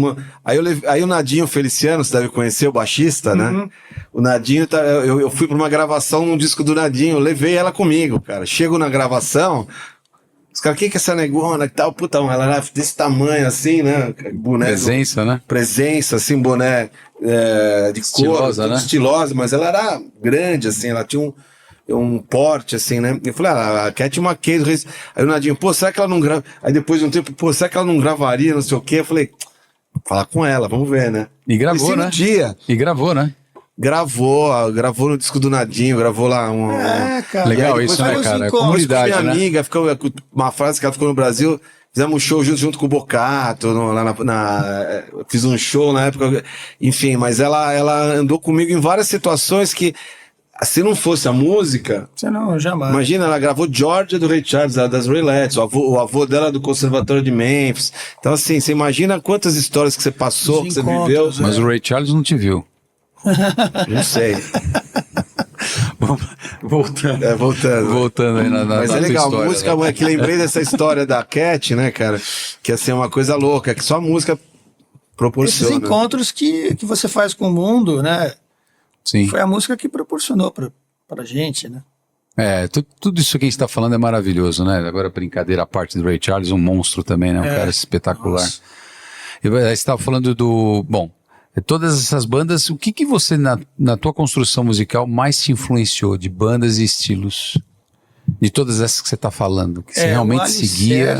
Aí o Nadinho Feliciano, você deve conhecer, o baixista, né? O Nadinho, eu fui para uma gravação num disco do Nadinho, eu levei ela comigo, cara. Chego na gravação, os caras, quem que é essa negona e tal? Puta, ela era desse tamanho assim, né? Boné. Presença, né? Presença, assim, boné de estilosa, cor, né? Estilosa, mas ela era grande, assim, ela tinha um porte, assim, né? Eu falei, a Cat McKay, aí o Nadinho, pô, será que ela não grava? Aí depois de um tempo, pô, será que ela não gravaria, não sei o quê? Eu falei, falar com ela, vamos ver, né? E gravou, né? E gravou, né? Gravou no disco do Nadinho, gravou lá cara. Legal isso, né, cara? É comunidade, minha né? amiga, ficou uma frase que ela ficou no Brasil, fizemos um show junto com o Bocato, lá fiz um show na época, enfim, mas ela andou comigo em várias situações que, se não fosse a música... Você não, jamais. Imagina, ela gravou Georgia do Ray Charles, das Raelettes, o avô dela do Conservatório de Memphis. Então, assim, você imagina quantas histórias que você passou, que você viveu. Mas o Ray Charles não te viu. Não sei. Voltando. Voltando aí na Mas é legal, história, música, né? Que lembrei dessa história da Cat, né, cara? Que assim, é uma coisa louca, que só a música proporciona. Esses encontros que você faz com o mundo, né? Sim. Foi a música que proporcionou pra gente, né? Tudo isso que a gente tá falando é maravilhoso, né? Agora, brincadeira, a parte do Ray Charles, um monstro também, né? Um cara espetacular. Nossa. E aí você estava falando bom, todas essas bandas, o que você, na tua construção musical, mais te influenciou de bandas e estilos? De todas essas que você está falando, que você realmente seguia?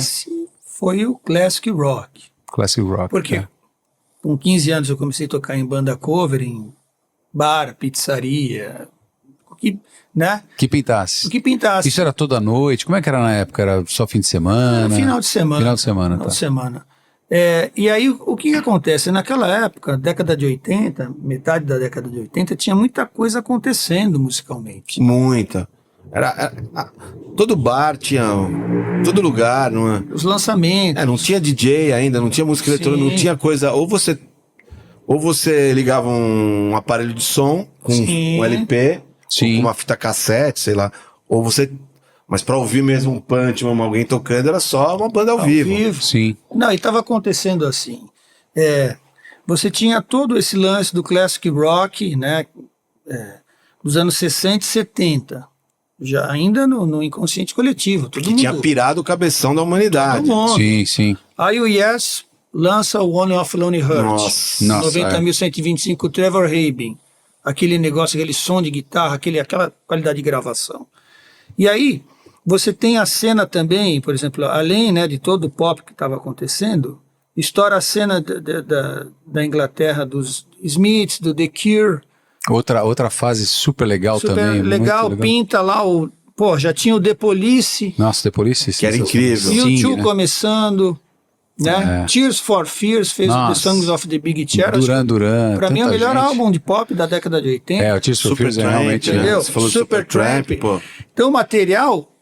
Foi o Classic Rock. Classic Rock. Por quê? Com 15 anos eu comecei a tocar em banda cover, em bar, pizzaria, né? Que pintasse. O que pintasse. Isso era toda noite? Como é que era na época? Era só fim de semana? Final de semana. Final de semana, Final de semana. E aí, o que acontece? Naquela época, década de 80, metade da década de 80, tinha muita coisa acontecendo musicalmente. Muita. Todo bar tinha, todo lugar. Os lançamentos. Não tinha DJ ainda, não tinha música eletrônica, não tinha coisa. Ou você ligava um aparelho de som com um LP, com uma fita cassete, sei lá, ou você Mas pra ouvir mesmo um punch, alguém tocando, era só uma banda ao vivo. Sim. Não, e estava acontecendo assim. Você tinha todo esse lance do classic rock, né? Dos anos 60 e 70. Já ainda no inconsciente coletivo. Todo Que mundo, tinha pirado o cabeção da humanidade. todo mundo. Sim, sim. Aí o Yes lança o One of Lonely Heart. Nossa. 90.125, Trevor Rabin. Aquele negócio, aquele som de guitarra, aquela qualidade de gravação. E aí, você tem a cena também, por exemplo, além, né, de todo o pop que estava acontecendo, estoura a cena da Inglaterra dos Smiths, do The Cure. Outra fase super legal Super também. legal, muito pinta lá o... Pô, já tinha o The Police, Nossa, The Police. Que era incrível. U2 né? começando, né? Tears for Fears fez Nossa. The Songs of the Big Chair. Duran. Pra mim é o tanta melhor gente. álbum de pop da década de 80. O Tears for Super Fears é Tramp, realmente... né? Entendeu? Você falou Supertramp. pô. Então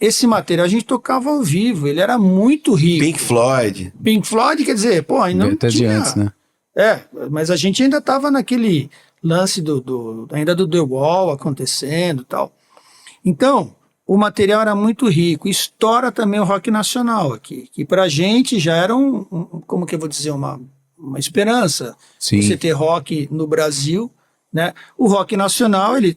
esse material a gente tocava ao vivo, ele era muito rico. Pink Floyd. Pink Floyd, quer dizer, pô, ainda não Até de tinha... antes, né? Mas a gente ainda tava naquele lance ainda do The Wall acontecendo e tal. Então, o material era muito rico. Estoura também o rock nacional aqui, que pra gente já era como que eu vou dizer, uma esperança. Sim. Você ter rock no Brasil, né? O rock nacional, ele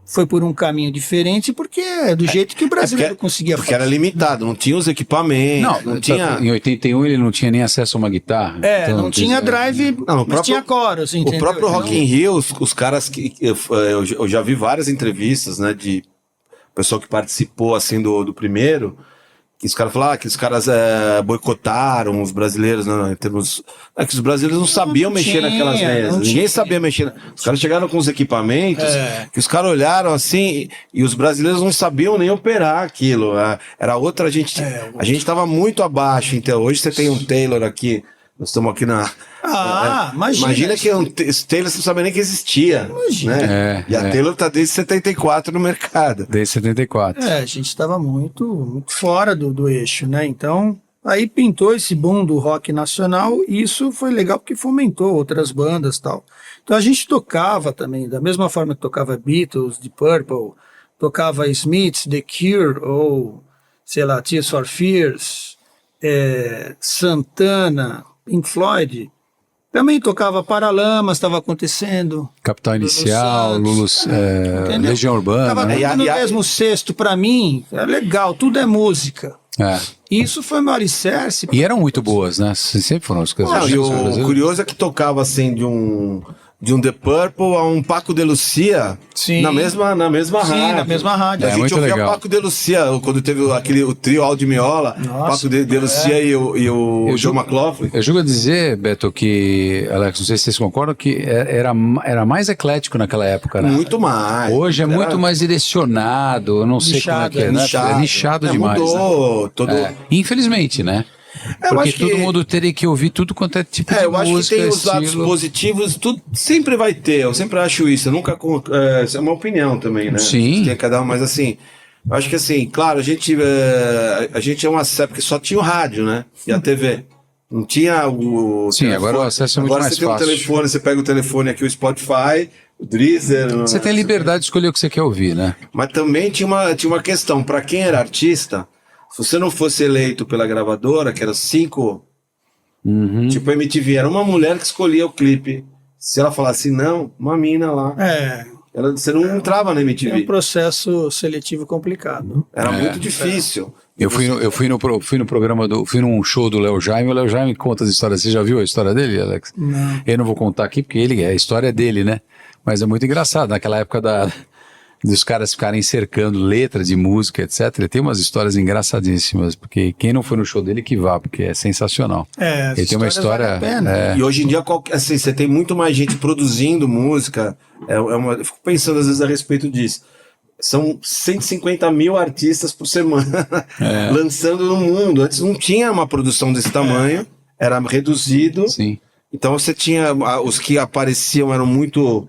foi por um caminho diferente, porque é do jeito que o brasileiro conseguia Porque era limitado, não tinha os equipamentos, não tinha... Em 81 ele não tinha nem acesso a uma guitarra. Então, não tinha drive, Não, mas tinha coros, entendeu? O próprio Rock Então, in Rio, os caras que... Eu já vi várias entrevistas, né, de pessoal que participou, assim, do primeiro, que os caras falaram que os caras boicotaram os brasileiros, né, em termos... que os brasileiros não sabiam mexer naquelas mesas, ninguém sabia mexer. Os caras chegaram com os equipamentos, que os caras olharam assim, e os brasileiros não sabiam nem operar aquilo. Era outra, a gente estava muito abaixo. Então, hoje você tem um Taylor aqui, nós estamos aqui na... Imagina que esse Taylor você não sabia nem que existia. Imagina. Né? E a Taylor está desde 74 no mercado. Desde 74. a gente estava muito fora do eixo, né? Então, aí pintou esse boom do rock nacional, e isso foi legal porque fomentou outras bandas e tal. Então a gente tocava também, da mesma forma que tocava Beatles, Deep Purple, tocava Smiths, The Cure, ou, sei lá, Tears for Fears, Santana, Pink Floyd. Também tocava Paralamas, estava acontecendo. Capital Inicial, Lulu, Legião Urbana. Tava né? tudo no mesmo cesto, pra mim, é legal, tudo é música. Isso foi meu alicerce. E eram muito boas, né? Sempre foram as coisas. E o curioso é que tocava assim de um The Purple a um Paco de Lucia. Sim. na mesma rádio. Sim, na mesma rádio. A gente muito ouvia legal. Paco de Lucia, quando teve o trio Aldi Meola, Paco de Lucia e o Joe McLaughlin. Eu julgo a dizer, Beto, que, Alex, não sei se vocês concordam, que era mais eclético naquela época, né? Muito mais. Hoje é muito mais direcionado, eu não sei como é que é, né? É nichado demais. Mudou, né? todo... Infelizmente, né? Porque todo mundo teria que ouvir tudo quanto é tipo de eu acho música, que tem os lados positivos, tudo sempre vai ter, eu sempre acho isso, eu nunca, isso é uma opinião também, né? Sim. Tem cada um, mas assim, eu acho que assim, claro, a gente é uma época que só tinha o rádio, né? E a TV. Não tinha o Sim, telefone. agora o acesso é muito agora mais você tem fácil. o telefone, você pega o telefone aqui, o Spotify, o Deezer... Você tem liberdade de escolher o que você quer ouvir, né? Mas também tinha uma questão, para quem era artista, se você não fosse eleito pela gravadora, que era 5... Tipo, a MTV era uma mulher que escolhia o clipe. Se ela falasse não, uma mina lá. Você não entrava na MTV. É um processo seletivo complicado. Era muito difícil. Eu fui no programa fui num show do Léo Jaime. O Léo Jaime conta as histórias. Você já viu a história dele, Alex? Não. Eu não vou contar aqui porque a história é dele, né? Mas é muito engraçado. Naquela época dos caras ficarem cercando letras de música, etc. Ele tem umas histórias engraçadíssimas, porque quem não foi no show dele que vá, porque é sensacional. Ele tem uma história... Vale a pena. E hoje em dia, assim, você tem muito mais gente produzindo música. Eu fico pensando às vezes a respeito disso. São 150 mil artistas por semana lançando no mundo. Antes não tinha uma produção desse tamanho, era reduzido. Sim. Então você tinha... Os que apareciam eram muito...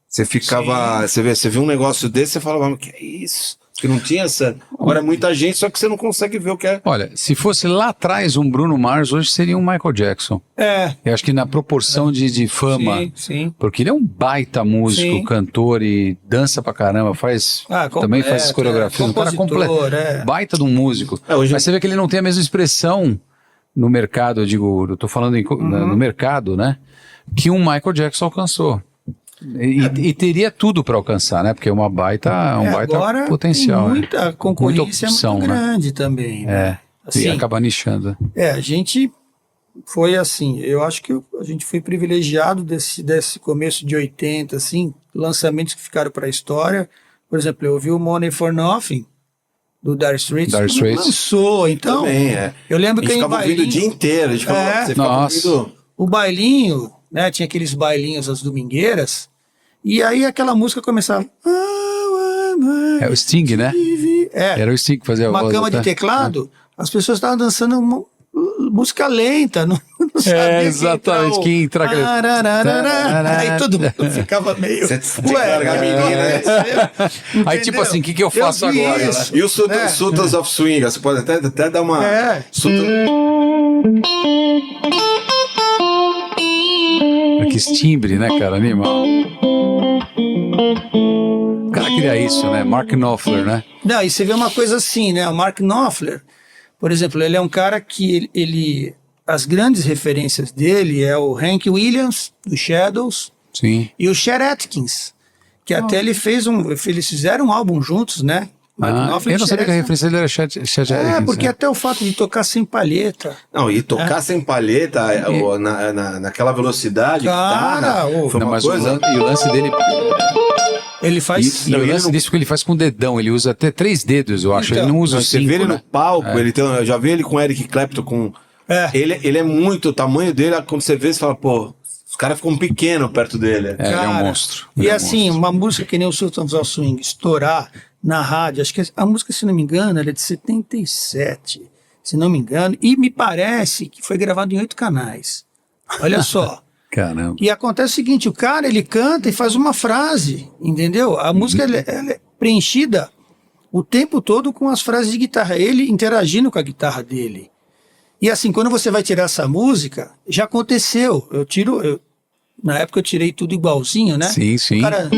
Você ficava... Você viu um negócio desse, você falava, que é isso? Que não tinha essa... Agora é muita gente, só que você não consegue ver o que é. Olha, se fosse lá atrás um Bruno Mars, hoje seria um Michael Jackson. Eu acho que na proporção de fama. Sim. Porque ele é um baita músico, Sim. cantor e dança pra caramba, também faz coreografias, um cara completo. Baita de um músico. Mas você vê que ele não tem a mesma expressão no mercado, eu tô falando no mercado, né? Que um Michael Jackson alcançou. E teria tudo para alcançar, né? Porque é um baita agora potencial. Muita concorrência, muita opção, é muito grande também. Né? E acaba nichando. A gente foi assim, eu acho que a gente foi privilegiado desse começo de 80, assim, lançamentos que ficaram para a história. Por exemplo, eu ouvi o Money for Nothing, do Dire Straits, lançou, então... Também, Eu lembro que a gente ficava ouvindo o dia inteiro, você ficava ouvindo... O bailinho, né, tinha aqueles bailinhos, as domingueiras, e aí aquela música começava... É o Sting, né? Era o Sting que fazia a voz. Uma cama de teclado, as pessoas estavam dançando música lenta, não sabia exatamente, quem entra... Aí todo mundo ficava meio... Aí tipo assim, o que eu faço agora? E o Sultans of Swing, você pode até dar uma... Que timbre, né, cara? Animal. O cara queria isso, né? Mark Knopfler, né? Não, e você vê uma coisa assim, né? O Mark Knopfler, por exemplo, ele é um cara que as grandes referências dele é o Hank Williams, do Shadows, sim, e o Chet Atkins, que até eles fizeram um álbum juntos, né? Eu não sabia que a referência dele era Chet Atkins. Porque até o fato de tocar sem palheta. Não, e tocar sem palheta naquela velocidade, cara, foi uma coisa... E o lance dele... Ele faz... E o lance disso que ele faz com o dedão, ele usa até 3 dedos, eu acho, ele não usa os 5, Você vê ele no palco, eu já vi ele com o Eric Clapton, ele é muito, o tamanho dele, quando você vê, você fala, pô, os caras ficam pequenos perto dele. Ele é um monstro. E assim, uma música que nem o Sultans of Swing estourar na rádio, acho que a música, se não me engano, ela é de 77, se não me engano, e me parece que foi gravado em 8 canais. Olha só. Caramba. E acontece o seguinte, o cara, ele canta e faz uma frase, entendeu? A música ela é preenchida o tempo todo com as frases de guitarra, ele interagindo com a guitarra dele. E assim, quando você vai tirar essa música, já aconteceu, na época eu tirei tudo igualzinho, né? Sim, sim. O cara...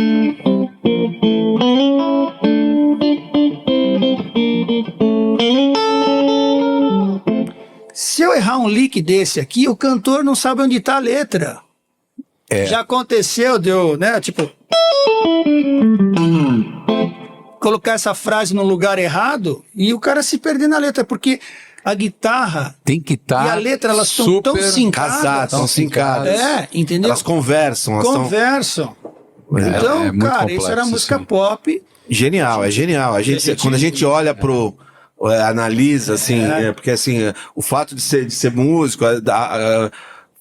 Se eu errar um lick desse aqui, o cantor não sabe onde está a letra. Já aconteceu, né? Tipo... colocar essa frase no lugar errado e o cara se perder na letra, porque a guitarra tem que estar e a letra, elas estão tão sincadas. Estão sincadas. Entendeu? Elas conversam. Então, cara, isso era música pop. Genial, é genial. Quando a gente olha pro... analisa, assim, porque assim, o fato de ser músico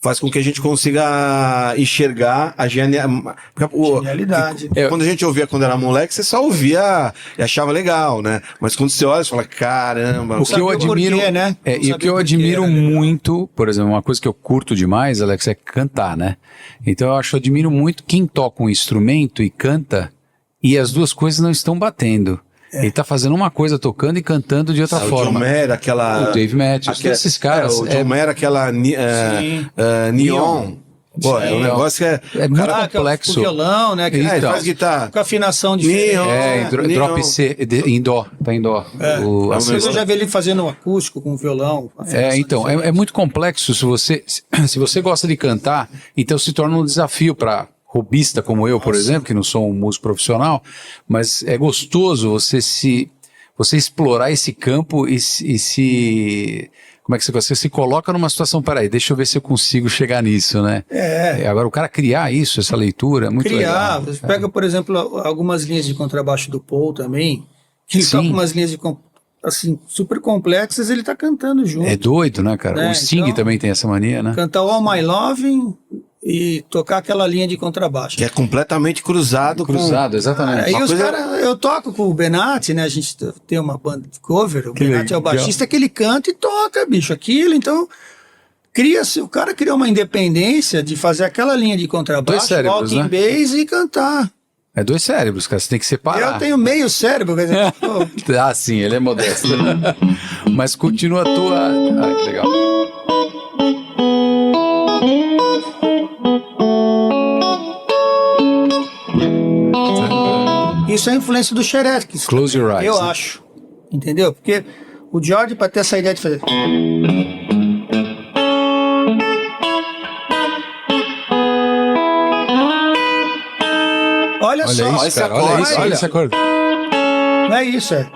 faz com que a gente consiga enxergar a genialidade. Quando a gente ouvia quando era moleque, você só ouvia e achava legal, né? Mas quando você olha, você fala, caramba... O que eu admiro, né? E o que eu admiro muito, por exemplo, uma coisa que eu curto demais, Alex, é cantar, né? Então eu admiro muito quem toca um instrumento e canta e as duas coisas não estão batendo. Ele tá fazendo uma coisa, tocando e cantando de outra forma. O John Mayer, o Dave Matthews, esses caras. O John Mayer, aquela Neon. Pô, é um negócio que é muito complexo. O violão, né? Ele faz guitarra. Com afinação diferente. Drop C, em dó, tá em dó. Eu já vi ele fazendo um acústico com violão. Então, é muito complexo. Se você gosta de cantar, então se torna um desafio para hobbyista como eu, por exemplo, que não sou um músico profissional, mas é gostoso você explorar esse campo e se... Como é que você se coloca numa situação, peraí, deixa eu ver se eu consigo chegar nisso, né? Agora, o cara criar isso, essa leitura, é muito legal. Você pega, por exemplo, algumas linhas de contrabaixo do Paul também, que ele toca umas linhas assim, super complexas, ele tá cantando junto. É doido, né, cara? O Sting também tem essa mania, né? Cantar All My Loving... e tocar aquela linha de contrabaixo. Que é completamente cruzado, exatamente. Aí eu toco com o Benatti, né? A gente tem uma banda de cover, o Benatti é o baixista, que ele canta e toca, bicho, aquilo. Então, o cara criou uma independência de fazer aquela linha de contrabaixo, walking bass e cantar. É 2 cérebros, cara. Você tem que separar. Eu tenho meio cérebro, quer dizer, Ah, sim, ele é modesto. Mas continua a tua... Ah, que legal. isso é a influência do Xerex. Close your eyes. Eu né? acho. Entendeu? Porque o George, para ter essa ideia de fazer... Olha só. Olha isso, cara. Olha isso, olha esse acorde. Não é isso, é.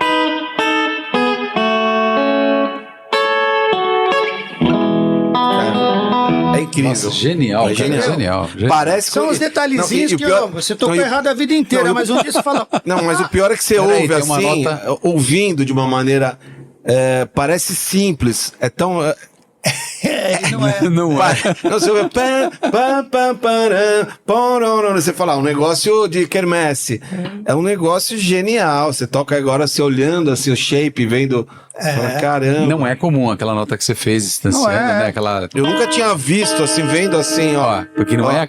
É incrível. Nossa, genial, É cara, genial. genial. Parece São que... os detalhezinhos Não, e o que pior- ó, você tocou não, e- errado a vida inteira, não, mas um dia você fala... Não, mas o pior é que você Peraí, ouve tem uma assim, nota- ouvindo de uma maneira... parece simples. É tão... não é. Não é. Não, você ouve... Você fala, um negócio de quermesse. É um negócio genial. Você toca agora, você olhando assim, o shape, vendo... Você fala, caramba. Não é comum aquela nota que você fez distanciando, Não é. né? Aquela... Eu nunca tinha visto assim, vendo assim, ó. Ó, porque não é...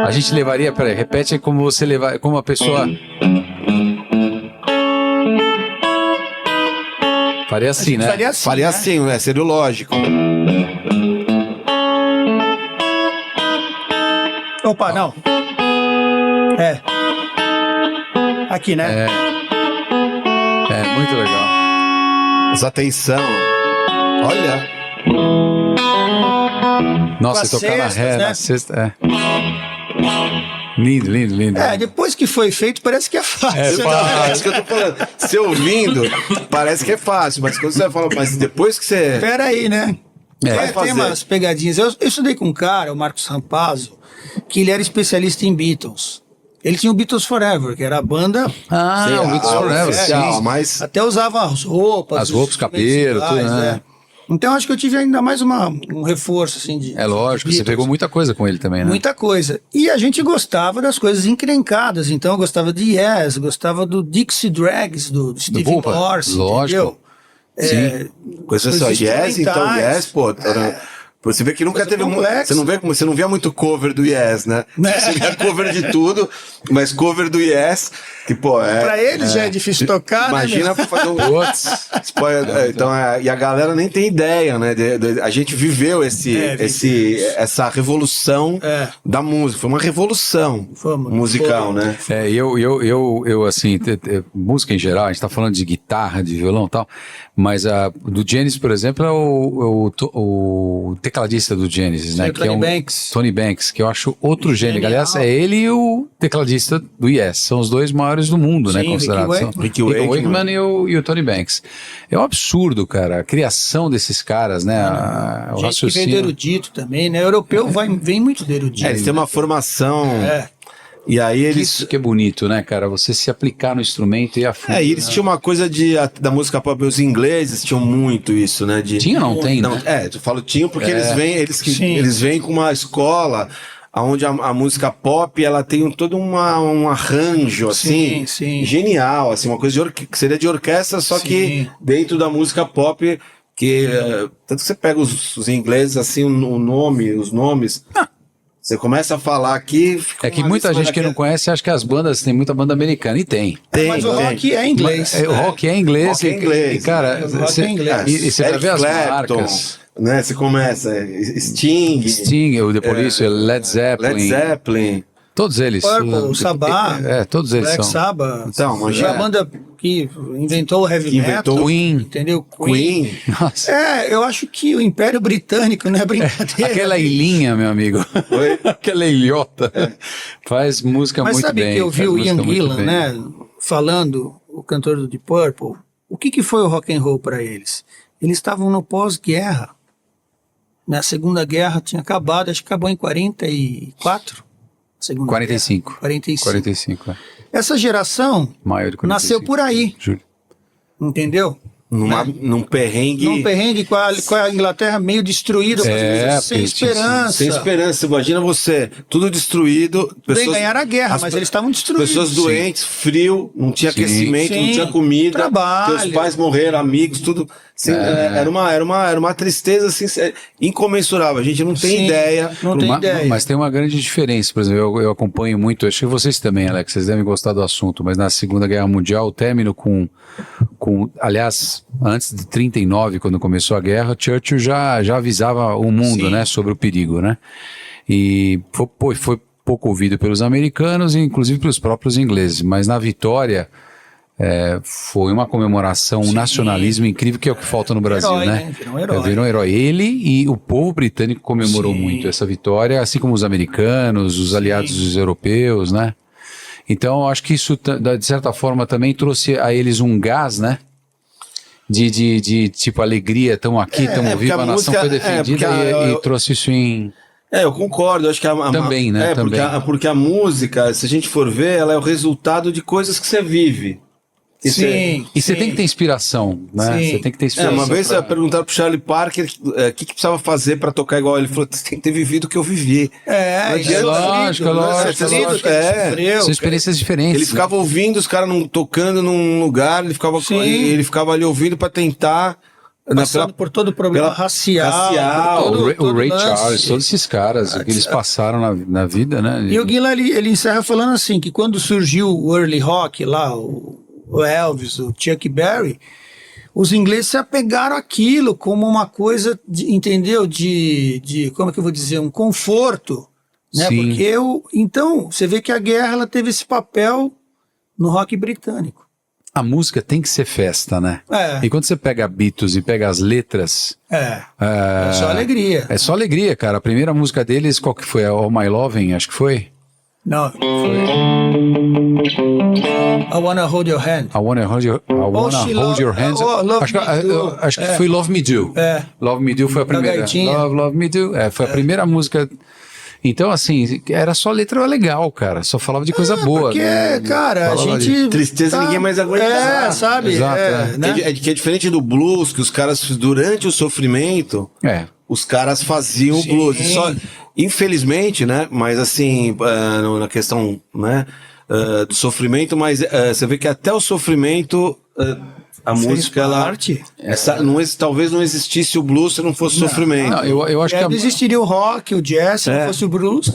A gente levaria... Peraí, repete como você levar... Como a pessoa... Faria assim, né? Faria assim, Faria né? assim, né? Seria o lógico. Opa, não. É. Aqui, né? É, muito legal. Mas atenção. Olha. Nossa, Com e as tocar na cestas, ré, né? na sexta... É. Lindo, lindo, lindo. Depois que foi feito, parece que é fácil. É fácil. É isso que eu tô falando. Você ouvindo, parece que é fácil, mas quando você fala, mas depois que você. Pera aí, né? É. Tem umas pegadinhas. Eu estudei com um cara, o Marcos Rampazzo, que ele era especialista em Beatles. Ele tinha o Beatles Forever, que era a banda... Ah, o Beatles Forever, oficial, sim. mas Até usava as roupas. As roupas, os cabelo, instrumentos tudo, iguais, né? Então acho que eu tive ainda mais um reforço, assim, de... É lógico, você Beatles. pegou muita coisa com ele também, né? Muita coisa. E a gente gostava das coisas encrencadas. Então eu gostava de Yes, gostava do Dixie Drags, do Steve Opa, Morse, lógico. entendeu? coisa só, coisas Yes, então instrumentais. Yes, pô. Você vê que nunca Coisa teve complexa. você não via muito cover do Yes, né? Você via cover de tudo, mas cover do Yes, que pô, Pra eles já é difícil tocar, imagina né? pra fazer um Putz. então, e a galera nem tem ideia, né? A gente viveu essa revolução da música. Foi uma revolução musical, né? É, eu assim, música em geral, a gente tá falando de guitarra, de violão e tal, mas do Genesis, por exemplo, é o tecladista do Genesis, né? Sim, o Tony Banks. Tony Banks, que eu acho outro gênio. Aliás, é ele e o tecladista do Yes. São os dois maiores do mundo, né? Sim, Considerados. Ricky Ricky Wakeman. Wakeman e o Tony Banks. É um absurdo, cara, a criação desses caras, né? O Gente que vem do erudito também, né? Europeu vem muito do erudito. Eles têm uma formação. É. E aí eles. Isso que é bonito, né, cara? Você se aplicar no instrumento e a fundo. E eles tinham uma coisa da música pop, os ingleses tinham muito isso, né? Tinha ou não tem, Não, né? eu falo tinham porque Sim. eles vêm com uma escola onde a música pop ela tem todo um arranjo assim, sim. genial, assim, uma coisa que seria de orquestra, só Sim. que dentro da música pop, que tanto que você pega os ingleses assim, os nomes. Você começa a falar aqui... É que muita gente que não conhece acha que as bandas, tem muita banda americana, e tem. Mas o rock é inglês. O rock é inglês. Rock é inglês. E, cara, O rock é inglês. E você vai ver as marcas. Né? Você começa Sting, Sting, o The Police, Led Zeppelin. Led Zeppelin. Todos eles. Purple, Sabbath, todos eles Black são. Sabbath. Então, Foi imagina. a banda que inventou o heavy Que metal. inventou Queen. Entendeu? Queen. Nossa. Eu acho que o Império Britânico não é brincadeira. Aquela ilhinha, meu amigo. Oi? Aquela ilhota. Faz música Mas muito sabe bem. que eu vi faz o música Ian muito Gillan, bem. né, falando, o cantor do Deep Purple, o que foi o rock and roll para eles? Eles estavam no pós-guerra. Na Segunda Guerra tinha acabado, acho que acabou em 44. Segunda 45. Guerra. 45. 45, é. Essa geração Maio de 45. nasceu por aí, Juro. entendeu? Num perrengue. Num perrengue com a Inglaterra meio destruída, sem porque esperança. Sem esperança. Imagina você, tudo destruído. Bem, ganharam a guerra, mas eles estavam destruídos. Pessoas doentes, frio, não tinha Sim. aquecimento, não Sim. tinha comida. Trabalho. Teus pais morreram, amigos, tudo. Era uma tristeza assim, incomensurável. A gente não tem ideia. Não tem ideia. Mas tem uma grande diferença. Por exemplo, eu acompanho muito, acho que vocês também, Alex, vocês devem gostar do assunto, mas na Segunda Guerra Mundial, o término aliás, antes de 39, quando começou a guerra, Churchill já avisava o mundo, né, sobre o perigo, né? E foi pouco ouvido pelos americanos e inclusive pelos próprios ingleses, mas na vitória foi uma comemoração, um nacionalismo incrível, que é o que falta no Brasil, herói, né? Virou um herói. Virou um herói. Ele e o povo britânico comemorou muito essa vitória, assim como os americanos, os aliados dos europeus, né? Então, eu acho que isso, de certa forma, também trouxe a eles um gás, né? De tipo, alegria, estão aqui, estamos vivos, a nação foi defendida e trouxe isso em... Eu concordo, acho que também, né? Também. Porque a música, se a gente for ver, ela é o resultado de coisas que você vive. E você tem que ter inspiração, né? Você tem que ter inspiração. Uma vez perguntaram pro Charlie Parker o que precisava fazer para tocar igual ele. Falou, você tem que ter vivido o que eu vivi. Lógico. São experiências diferentes. Ele ficava ouvindo os caras tocando num lugar, ele ficava ali ouvindo para tentar... Passando por todo o problema racial. O Ray Charles, todos esses caras que eles passaram na vida, né? E o Guila, ele encerra falando assim, que quando surgiu o early rock lá, o Elvis, o Chuck Berry, os ingleses se apegaram àquilo como uma coisa, entendeu? De como é que eu vou dizer? Um conforto, né? Sim. Porque então, você vê que a guerra ela teve esse papel no rock britânico. A música tem que ser festa, né? E quando você pega Beatles e pega as letras... É só alegria. É só alegria, cara. A primeira música deles, qual que foi? All My Lovin', acho que foi? Não, foi... I Wanna Hold Your Hand. I Wanna Hold Your Hand. Acho que foi Love Me Do. Love Me Do foi a primeira. Love Me Do. Foi a primeira música... Então, assim, era só letra legal, cara. Só falava de coisa boa. Porque, cara, a gente... Tristeza ninguém mais aguenta. Sabe? Exato, né? Que é diferente do blues, que os caras, durante o sofrimento, os caras faziam o blues. Infelizmente, né? Mas assim, na questão, né, do sofrimento, mas você vê que até o sofrimento... A música, ela... talvez não existisse o blues se não fosse sofrimento. Não, eu acho que... Não existiria o rock, o jazz, se não fosse o blues.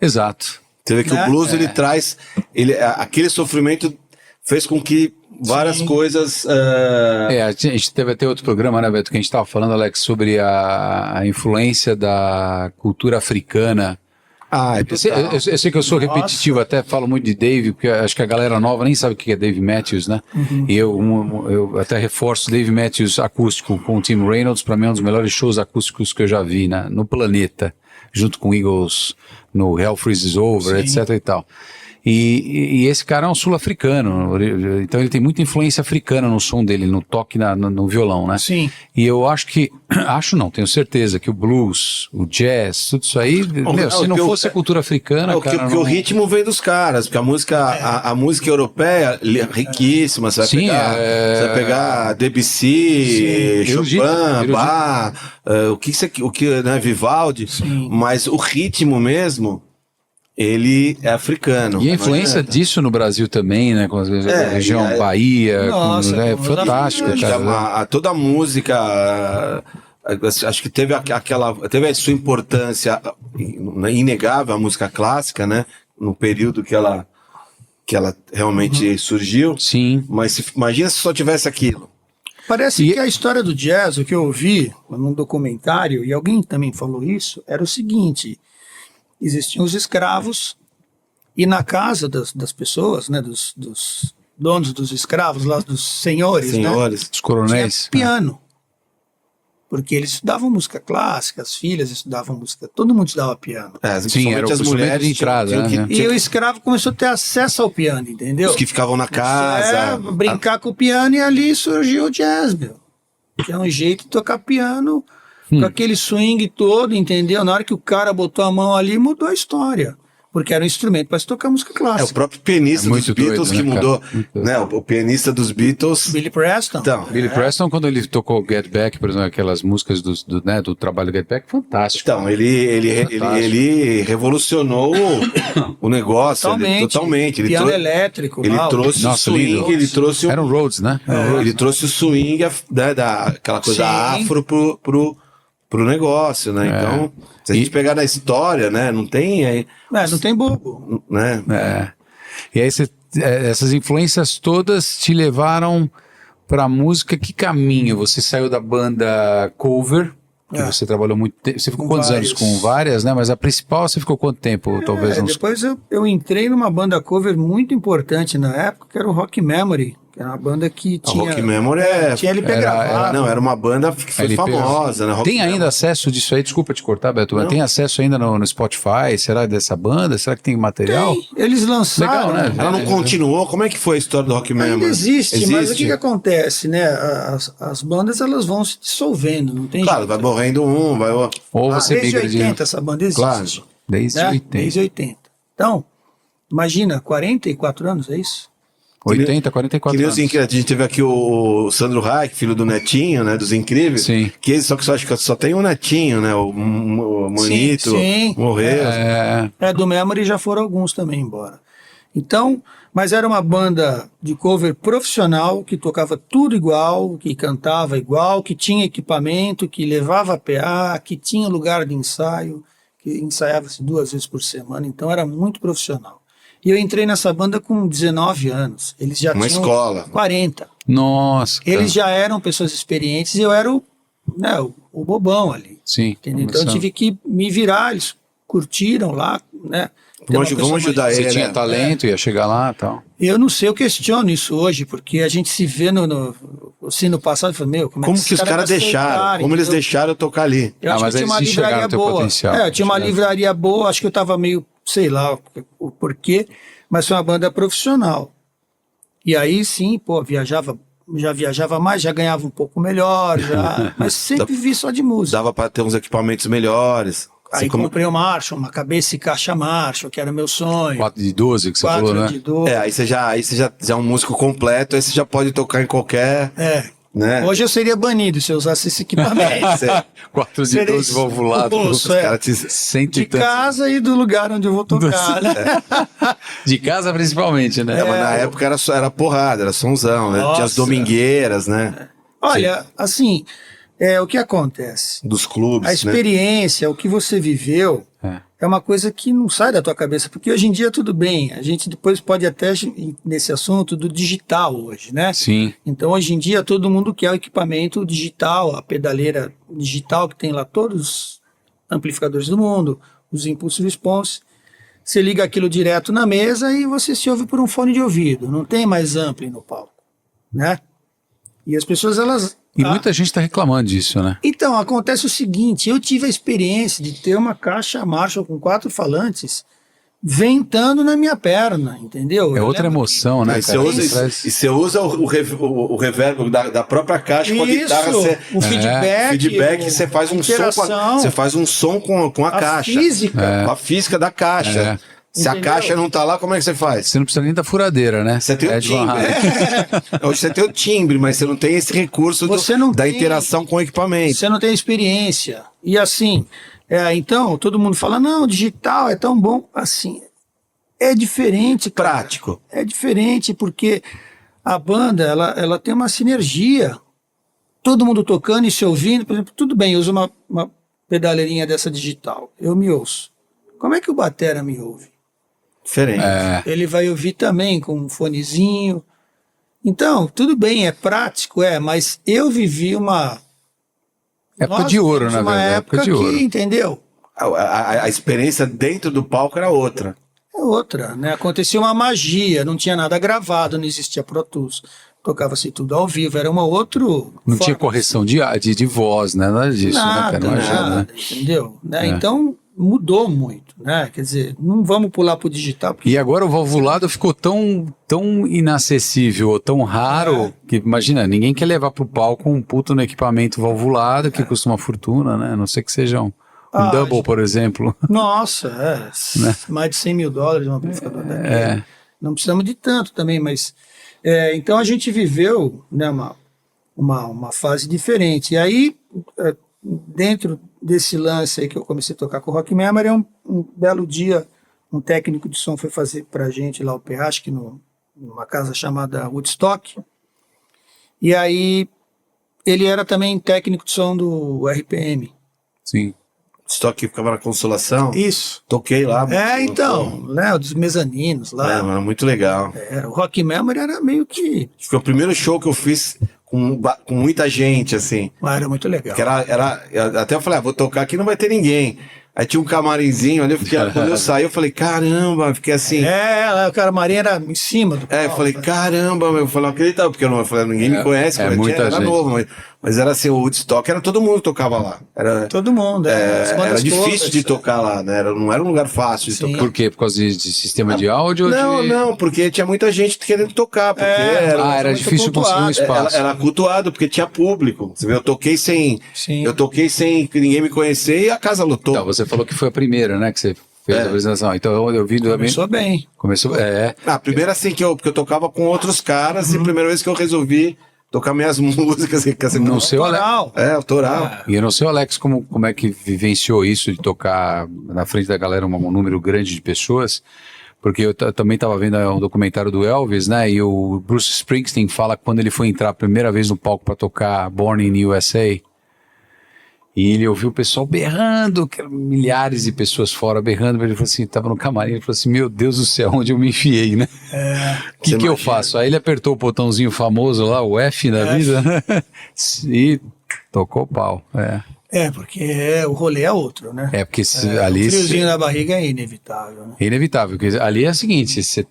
Exato. Você vê que o blues, ele traz... aquele sofrimento fez com que várias coisas... A gente teve até outro programa, né, Beto, que a gente estava falando, Alex, sobre a influência da cultura africana. Eu sei que eu sou repetitivo, até falo muito de Dave, porque acho que a galera nova nem sabe o que é Dave Matthews, né? E eu até reforço Dave Matthews acústico com o Tim Reynolds, para mim é um dos melhores shows acústicos que eu já vi, né? No planeta, junto com Eagles, no Hell Freezes Over, etc e tal. E esse cara é um sul-africano, então ele tem muita influência africana no som dele, no toque no violão, né? Sim. E eu acho que, tenho certeza que o blues, o jazz, tudo isso aí, se não fosse a cultura africana, cara... Porque o ritmo vem dos caras, porque a música europeia é riquíssima, você vai pegar Debussy, Chopin, Bach, né, Vivaldi, mas o ritmo mesmo... ele é africano. E a influência disso no Brasil também, né? Com a região Bahia, é fantástico, cara. Toda a música, acho que teve a sua importância inegável, a música clássica, né? No período que ela realmente surgiu. Sim. Mas imagina se só tivesse aquilo. Parece que a história do jazz, o que eu ouvi num documentário, e alguém também falou isso, era o seguinte... Existiam os escravos e na casa das pessoas, né, dos donos dos escravos, lá dos senhores, né, os coronéis, tinha piano. Porque eles estudavam música clássica, as filhas estudavam música, todo mundo estudava piano. Sim, era as mulheres de entrada, né? E o escravo começou a ter acesso ao piano, entendeu? Os que ficavam na casa. Brincar com o piano e ali surgiu o jazz, meu. Que é um jeito de tocar piano... Com aquele swing todo, entendeu? Na hora que o cara botou a mão ali, mudou a história. Porque era um instrumento para se tocar música clássica. O próprio pianista dos muito Beatles doido, que né, mudou, cara? Muito né? O pianista dos Beatles. Billy Preston. Então, Billy Preston, quando ele tocou Get Back, por exemplo, aquelas músicas do trabalho Get Back, fantástico. então ele revolucionou o negócio totalmente. Ele Piano elétrico. Ele lá, trouxe Nossa, o swing, lindo. ele trouxe Era um Rhodes, né? ele trouxe o swing, aquela coisa Sim. afro pro negócio, né? Então, se a gente pegar na história, né? Não tem, não tem bobo. né? E aí essas influências todas te levaram pra música. Que caminho? Você saiu da banda cover, que você trabalhou muito tempo. Você ficou Com quantos vários. anos com várias, né? Mas a principal você ficou quanto tempo? Talvez uns... Depois eu entrei numa banda cover muito importante na época, que era o Rock Memory, que era uma banda que A tinha... Rock Memory Tinha LP gravado. Não, era uma banda que foi LP. famosa, né? Rock Tem ainda Memory. acesso disso aí? Desculpa te cortar, Beto, mas tem acesso ainda no Spotify? Será dessa banda? Será que tem material? Eles lançaram... Legal, né? Ela não continuou? Como é que foi a história do Rock Memory? Ainda existe, mas o que acontece, né? As bandas, elas vão se dissolvendo, não tem Claro, jeito. vai morrendo um, vai... Ou você Desde migra de... 80 essa banda existe. Claro. Desde Né? 80. Desde 80. Então, imagina, 44 anos, é isso? 80, 44 Que nem anos. assim, que a gente teve aqui o Sandro Reich, filho do Netinho, né? Dos Incríveis. Sim. Que só que acho que só tem um Netinho, né? O Monito sim. morreu. Do Memory já foram alguns também embora. Então, mas era uma banda de cover profissional, que tocava tudo igual, que cantava igual, que tinha equipamento, que levava PA, que tinha lugar de ensaio, que ensaiava-se 2 vezes por semana, então era muito profissional. E eu entrei nessa banda com 19 anos. Eles já Uma tinham escola. 40. Nossa, cara. Eles já eram pessoas experientes e eu era o bobão ali. Sim. Entendeu? Então eu tive que me virar, eles curtiram lá, né? Tem uma pessoa Vamos ajudar mais- Você ele, tinha né? talento, ia chegar lá e tal. Eu não sei, eu questiono isso hoje, porque a gente se vê assim, no passado e fala, meu, como Como é que os caras deixaram? Como eles deixaram eu tocar ali? Eu acho mas que eu tinha uma eles enxergaram livraria teu boa. potencial. Eu tinha uma Enxergaram. livraria boa, acho que eu tava meio, sei lá o porquê, mas foi uma banda profissional. E aí sim, pô, já viajava mais, já ganhava um pouco melhor, mas sempre vi só de música. Dava pra ter uns equipamentos melhores. Aí comprei o Marshall, uma cabeça e caixa Marshall, que era meu sonho. 4 de 12 que você 4 falou, né? de 12. Aí você já é um músico completo, aí você já pode tocar em qualquer... Né? Hoje eu seria banido se eu usasse esse equipamento. 4 de Seria 12 valvulado. bolso, Os é. caras te- cento e De tantos. casa e do lugar onde eu vou tocar, né? De casa principalmente, né? Mas na época era porrada, era sonzão, né? Tinha as Nossa. domingueiras, né? Olha, assim, o que acontece? Dos clubes, A né? experiência, o que você viveu, É. é uma coisa que não sai da tua cabeça, porque hoje em dia tudo bem, a gente depois pode até ir nesse assunto do digital hoje, né? Sim. Então hoje em dia todo mundo quer o equipamento digital, a pedaleira digital que tem lá todos os amplificadores do mundo, os impulso response. Você liga aquilo direto na mesa e você se ouve por um fone de ouvido, não tem mais ampli no palco, né? E as pessoas, elas... E muita gente está reclamando disso, né? Então, acontece o seguinte, eu tive a experiência de ter uma caixa Marshall com 4 falantes ventando na minha perna, entendeu? É Eu outra lembro emoção, né, Aí você cara? usa, Traz- e você usa o reverb da própria caixa com a guitarra. Você, o feedback, você faz um som interação, você faz um som com a caixa. física. Com a física da caixa. É. Se a Entendeu? caixa não tá lá, como é que você faz? Você não precisa nem da furadeira, né? Você tem o Ed Van timbre. Halen. Hoje você tem o timbre, mas você não tem esse recurso Você não da tem. interação com o equipamento. Você não tem experiência. E assim, então, todo mundo fala, não, digital é tão bom. Assim, é diferente, cara. Prático. É diferente porque a banda, ela tem uma sinergia. Todo mundo tocando e se ouvindo. Por exemplo, tudo bem, eu uso uma pedaleirinha dessa digital. Eu me ouço. Como é que o batera me ouve? Diferente. Ele vai ouvir também com um fonezinho. Então, tudo bem, é prático, mas eu vivi uma... Época Nós de ouro, vivemos na uma verdade. época Época de que, ouro. entendeu? A experiência dentro do palco era outra. É outra, né? Acontecia uma magia, não tinha nada gravado, não existia Pro Tools. Tocava-se tudo ao vivo, era uma outra... Não tinha correção de voz, né? Nada disso, Nada, né, cara? Imagina, nada, né? entendeu? Né? Então, mudou muito, né? Quer dizer, não vamos pular pro digital, porque E agora o valvulado ficou tão inacessível, ou tão raro, que imagina, ninguém quer levar pro palco um puto no equipamento valvulado, que custa uma fortuna, né? A não ser que seja Um Double, por exemplo. Nossa, Né? mais de $100 mil um amplificador daquele. Não precisamos de tanto também, mas... então a gente viveu, né, uma fase diferente. E aí, dentro desse lance aí que eu comecei a tocar com o Rock Memory, um belo dia, um técnico de som foi fazer pra gente lá o PA, acho que numa casa chamada Woodstock. E aí, ele era também técnico de som do RPM. Sim. Só que ficava na Consolação. Isso. Toquei lá. Então, né, dos mezaninos lá. Era muito legal. O Rock Memory era meio que... Foi o primeiro show que eu fiz com muita gente, assim. Era muito legal. Que até eu falei, vou tocar aqui, não vai ter ninguém. Aí tinha um camarimzinho ali, quando eu saí, eu falei, caramba, fiquei assim. O camarim era em cima do palco. Eu falei, caramba, eu falei, não acreditava, porque eu falei, ninguém me conhece, muita era gente. novo, mas era assim, o Woodstock, era todo mundo que tocava lá. Todo mundo, era difícil de tocar lá, né? Não era um lugar fácil de tocar. Por quê? Por causa de sistema de áudio? Não, porque tinha muita gente querendo tocar. Porque era difícil conseguir um espaço. Era cultuado, porque tinha público. Você vê, eu toquei sem que ninguém me conhecer e a casa lotou. Então, você falou que foi a primeira, né, que você fez a apresentação. Então eu vi também. Começou bem. A primeira assim porque eu tocava com outros caras e a primeira vez que eu resolvi tocar minhas músicas. Não sei o Alex. Autoral. E eu não sei, Alex, como é que vivenciou isso de tocar na frente da galera um número grande de pessoas. Porque eu também estava vendo um documentário do Elvis, né? E o Bruce Springsteen fala que quando ele foi entrar a primeira vez no palco para tocar Born in USA, e ele ouviu o pessoal berrando, milhares de pessoas fora berrando, ele falou assim, tava no camarim, ele falou assim, meu Deus do céu, onde eu me enfiei, né? O que eu faço? Aí ele apertou o botãozinho famoso lá, o F da vida, né? E tocou o pau, porque o rolê é outro, né? Porque ali... O friozinho na barriga é inevitável, né? É inevitável, porque ali é o seguinte, você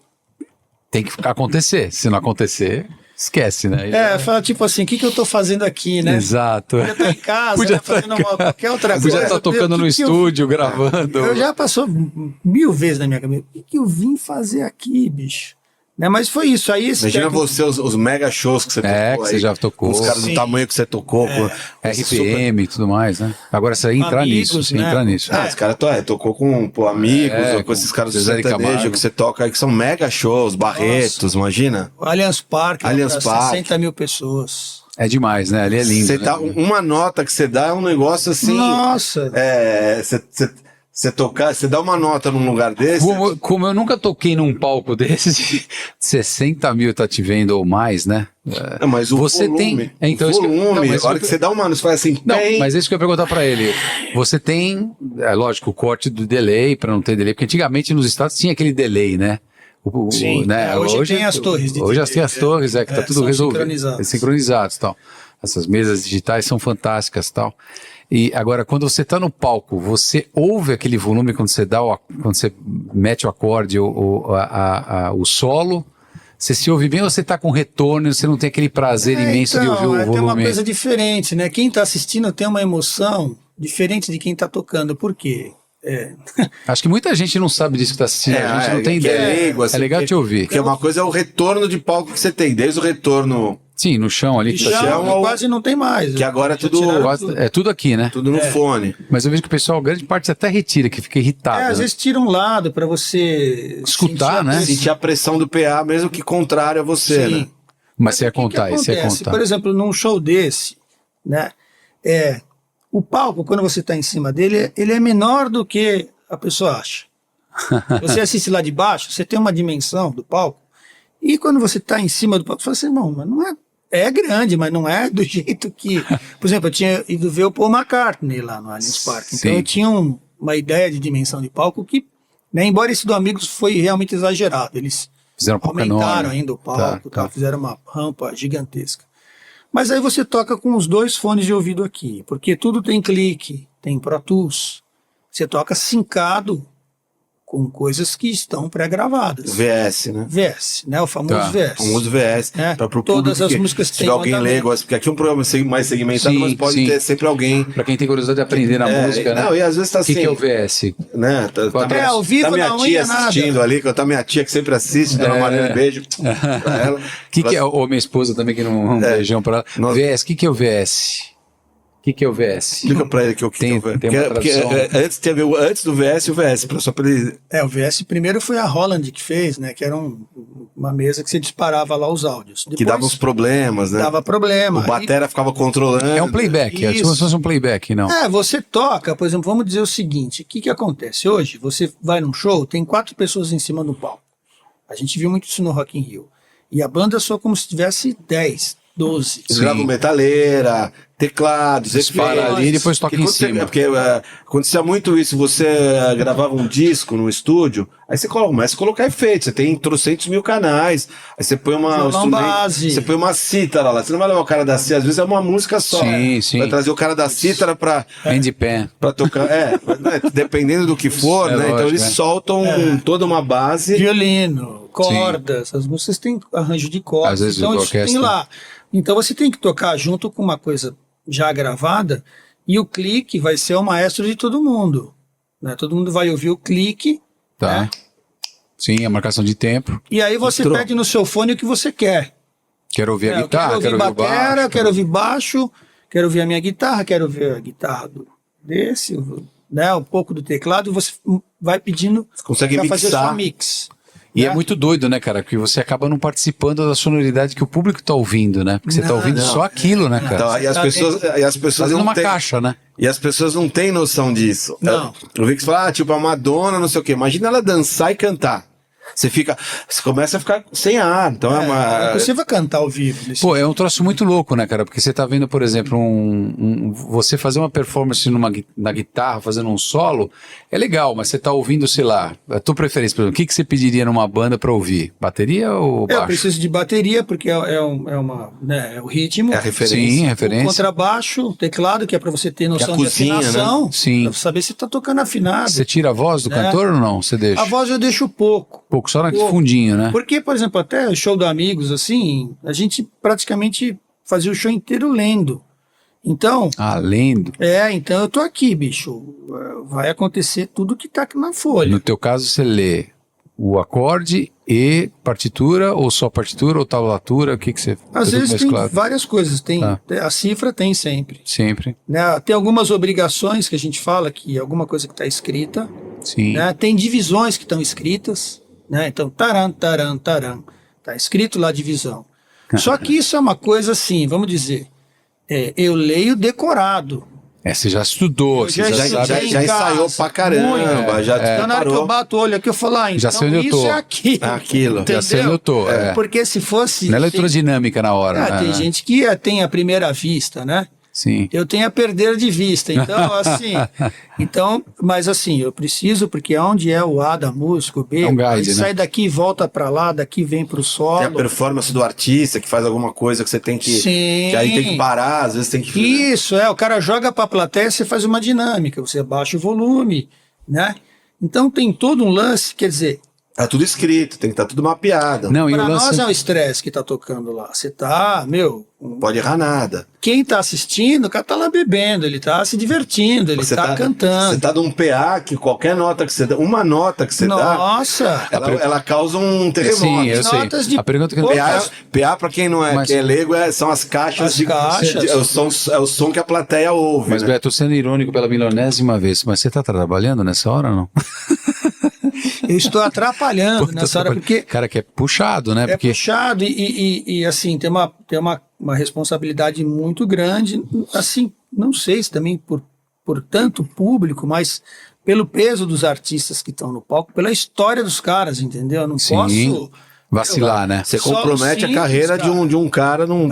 tem que acontecer, se não acontecer... Esquece, né? Fala tipo assim, o que eu tô fazendo aqui, né? Exato. Podia estar em casa, fazendo qualquer outra coisa. Podia estar tocando no estúdio, gravando. Eu já passou 1000 vezes na minha cabeça. O que eu vim fazer aqui, bicho? Né? Mas foi isso. Aí Imagina você, os mega shows que você tocou. Que você já tocou. Com os caras do tamanho que você tocou. RPM e tudo mais, né? Agora você entrar nisso. Os caras tocou com amigos, ou com esses caras do sertanejo que você toca aí, que são mega shows, Barretos, imagina. O Allianz Parque, 60 mil pessoas. É demais, né? Ali é lindo. Uma nota que você dá é um negócio assim. Nossa! Você dá uma nota num lugar desse. Como eu nunca toquei num palco desses, 60 mil tá te vendo ou mais, né? Mas o você volume, tem. Então, a hora que você dá uma nota, você faz assim. Mas isso que eu ia perguntar pra ele. Você tem, lógico, o corte do delay, pra não ter delay, porque antigamente nos estados tinha aquele delay, né? Sim, né? Hoje tem as torres. Hoje tem as torres, que tá tudo resolvido. Sincronizados. Tal. Essas mesas digitais são fantásticas e tal. E agora, quando você está no palco, você ouve aquele volume quando você mete o acorde ou o solo? Você se ouve bem ou você está com retorno, você não tem aquele prazer imenso de ouvir o volume? Tem uma coisa diferente, né? Quem está assistindo tem uma emoção diferente de quem está tocando. Por quê? Acho que muita gente não sabe disso que está assistindo, a gente não tem ideia. Assim, é legal te ouvir. Porque uma coisa é o retorno de palco que você tem, desde o retorno... Sim, no chão ali. Quase não tem mais. Que agora é tudo... É tudo aqui, né? Tudo no fone. Mas eu vejo que o pessoal, grande parte, até retira, que fica irritado. Às vezes tira um lado para você... escutar, né? Sentir a pressão do PA, mesmo que contrário a você, né? Mas você ia contar, Por exemplo, num show desse, né? O palco, quando você está em cima dele, ele é menor do que a pessoa acha. Você assiste lá de baixo, você tem uma dimensão do palco, e quando você está em cima do palco, você fala assim, não, mas não é... É grande, mas não é do jeito que... Por exemplo, eu tinha ido ver o Paul McCartney lá no Allianz Parque. Então eu tinha uma ideia de dimensão de palco que, né, embora esse do Amigos foi realmente exagerado. Eles aumentaram ainda o palco, fizeram uma rampa gigantesca. Mas aí você toca com os 2 fones de ouvido aqui, porque tudo tem clique, tem Pro Tools. Você toca sincado com coisas que estão pré-gravadas. VS, né? VS, né? O famoso VS. O famoso VS. Para todas as músicas que tem. Se alguém lê, porque aqui é um programa mais segmentado, mas pode ter sempre alguém. Para quem tem curiosidade de aprender na música, né? Não, e às vezes tá assim. O que é o VS? Né? Ao vivo, tá minha tia assistindo nada. Ali, que tá minha tia que sempre assiste, dona Mariana, beijo pra ela. Que é, ou minha esposa também, que não um beijão pra ela. VS, o que é o VS? O que é o VS? Explica pra ele que o que é o VS. Tem uma tradução. Antes teve antes do VS e o VS, só pra ele... O VS primeiro foi a Holland que fez, né? Que era uma mesa que você disparava lá os áudios. Que dava uns problemas, né? Dava problema. O batera ficava controlando. É um playback, é como se fosse um playback, não. Você toca, por exemplo, vamos dizer o seguinte, o que acontece? Hoje, você vai num show, tem 4 pessoas em cima do palco. A gente viu muito isso no Rock in Rio. E a banda soa como se tivesse 10, 12. Eles gravam metaleira, teclados, Dispara ali e depois toca em cima. Porque acontecia muito isso, você gravava um disco no estúdio, aí você começa a colocar efeitos, você tem trocentos mil canais, aí você põe base. Você põe uma cítara lá, você não vai levar o cara da cítara, às vezes é uma música só. Sim. Vai trazer o cara da cítara pra tocar, dependendo do que for, né? Lógico, então eles soltam toda uma base. Violino, cordas, as músicas têm arranjo de cordas, às vezes então isso orquestra. tem lá. Então você tem que tocar junto com uma coisa já gravada e o clique vai ser o maestro de todo mundo. Né? Todo mundo vai ouvir o clique. Tá. Né? Sim, a marcação de tempo. E aí você pede no seu fone o que você quer. Quero ouvir a guitarra, quero ouvir o baixo. Quero ouvir baixo, quero ouvir a minha guitarra, quero ouvir a guitarra desse, né? Um pouco do teclado, e você vai pedindo consegue pra fazer mixar. sua mix. E é muito doido, né, cara? Porque você acaba não participando da sonoridade que o público tá ouvindo, né? Porque você tá ouvindo só aquilo, né, cara? Então, e as pessoas Fazendo não uma têm, caixa, né? E as pessoas não têm noção disso. Não. Eu vi que você fala, tipo, a Madonna, não sei o quê. Imagina ela dançar e cantar. Você começa a ficar sem ar. Então Você vai cantar ao vivo. Pô, é um troço muito louco, né, cara? Porque você tá vendo, por exemplo, você fazer uma performance na guitarra, fazendo um solo, é legal, mas você tá ouvindo, sei lá, a tua preferência, por exemplo, o que você pediria numa banda pra ouvir? Bateria ou baixo? Eu preciso de bateria, porque é o ritmo. É a referência. Sim, referência. O contrabaixo, o teclado, que é pra você ter noção de cozinha, afinação. né? Sim. Pra saber se tá tocando afinado. Você tira a voz do cantor ou não? Você deixa? A voz eu deixo pouco. Pouco, só naquele fundinho, né? Porque, por exemplo, até show do Amigos, assim, a gente praticamente fazia o show inteiro lendo. Então... lendo. Então eu tô aqui, bicho. Vai acontecer tudo que tá aqui na folha. No teu caso, você lê o acorde e partitura, ou só partitura, ou tablatura, o que você... Às vezes tem várias coisas. A cifra tem sempre. Sempre. Né? Tem algumas obrigações que a gente fala, que alguma coisa que está escrita. Sim. Né? Tem divisões que estão escritas. Né? Então, taran, taran, taran. Está escrito lá divisão. Só que isso é uma coisa assim, vamos dizer, eu leio decorado. Você já estudou, você já ensaiou pra caramba, já Então, na hora que eu bato o olho aqui, eu falo, já sei onde eu tô. Isso é aquilo. Já sei onde eu tô. Porque se fosse... Não é eletrodinâmica na hora. Né? Tem gente que tem a primeira vista, né? Sim. Eu tenho a perder de vista. Então, assim... mas assim, eu preciso, porque onde é o A da música, o B, é um guide, sai daqui, volta pra lá, daqui vem pro solo. Tem a performance do artista que faz alguma coisa que você tem que... Sim. Que aí tem que parar, às vezes tem que... Isso, o cara joga pra plateia, você faz uma dinâmica, você baixa o volume, né? Então tem todo um lance, quer dizer... Tá tudo escrito, tem que estar tudo mapeado. Não, pra nós é um estresse que tá tocando lá. Você tá, não pode errar nada. Quem tá assistindo, o cara tá lá bebendo, ele tá se divertindo, ele tá cantando. Você tá num PA que qualquer nota que você dá, uma nota que você dá, ela causa um terremoto. Sim, eu sei. A pergunta que PA pra quem não é, quem é leigo, são as caixas. É o som que a plateia ouve. Mas, né? Beto, sendo irônico pela milionésima vez, mas você tá trabalhando nessa hora ou não? Eu estou atrapalhando nessa hora, porque... Cara, que é puxado, né? É puxado e assim, tem uma responsabilidade muito grande, assim, não sei se também por tanto público, mas pelo peso dos artistas que estão no palco, pela história dos caras, entendeu? Eu não posso... vacilar, né? Você compromete a carreira de um cara num...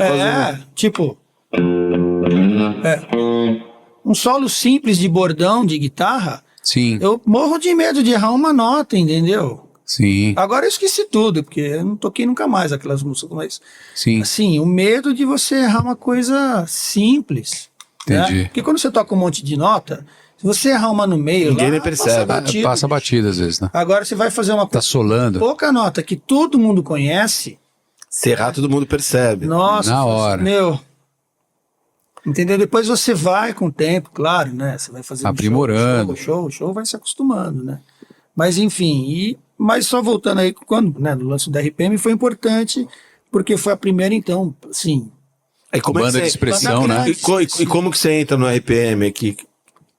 um solo simples de bordão, de guitarra... Sim. Eu morro de medo de errar uma nota, entendeu? Sim. Agora eu esqueci tudo, porque eu não toquei nunca mais aquelas músicas, mas... Sim. Assim, o medo de você errar uma coisa simples. Entendi. Né? Porque quando você toca um monte de nota, se você errar uma no meio, ninguém nem percebe. Passa batido às vezes, né? Agora você vai fazer uma tá solando. Pouca nota que todo mundo conhece. Se errar, todo mundo percebe. Nossa, na hora. Entendeu? Depois você vai com o tempo, claro, né? Você vai fazer aprimorando. O show vai se acostumando, né? Mas enfim, mas só voltando aí, quando, né, no lance da RPM foi importante, porque foi a primeira, então, assim, Aí como é que Banda de você- expressão, banda né? grande. E como que você entra no RPM aqui?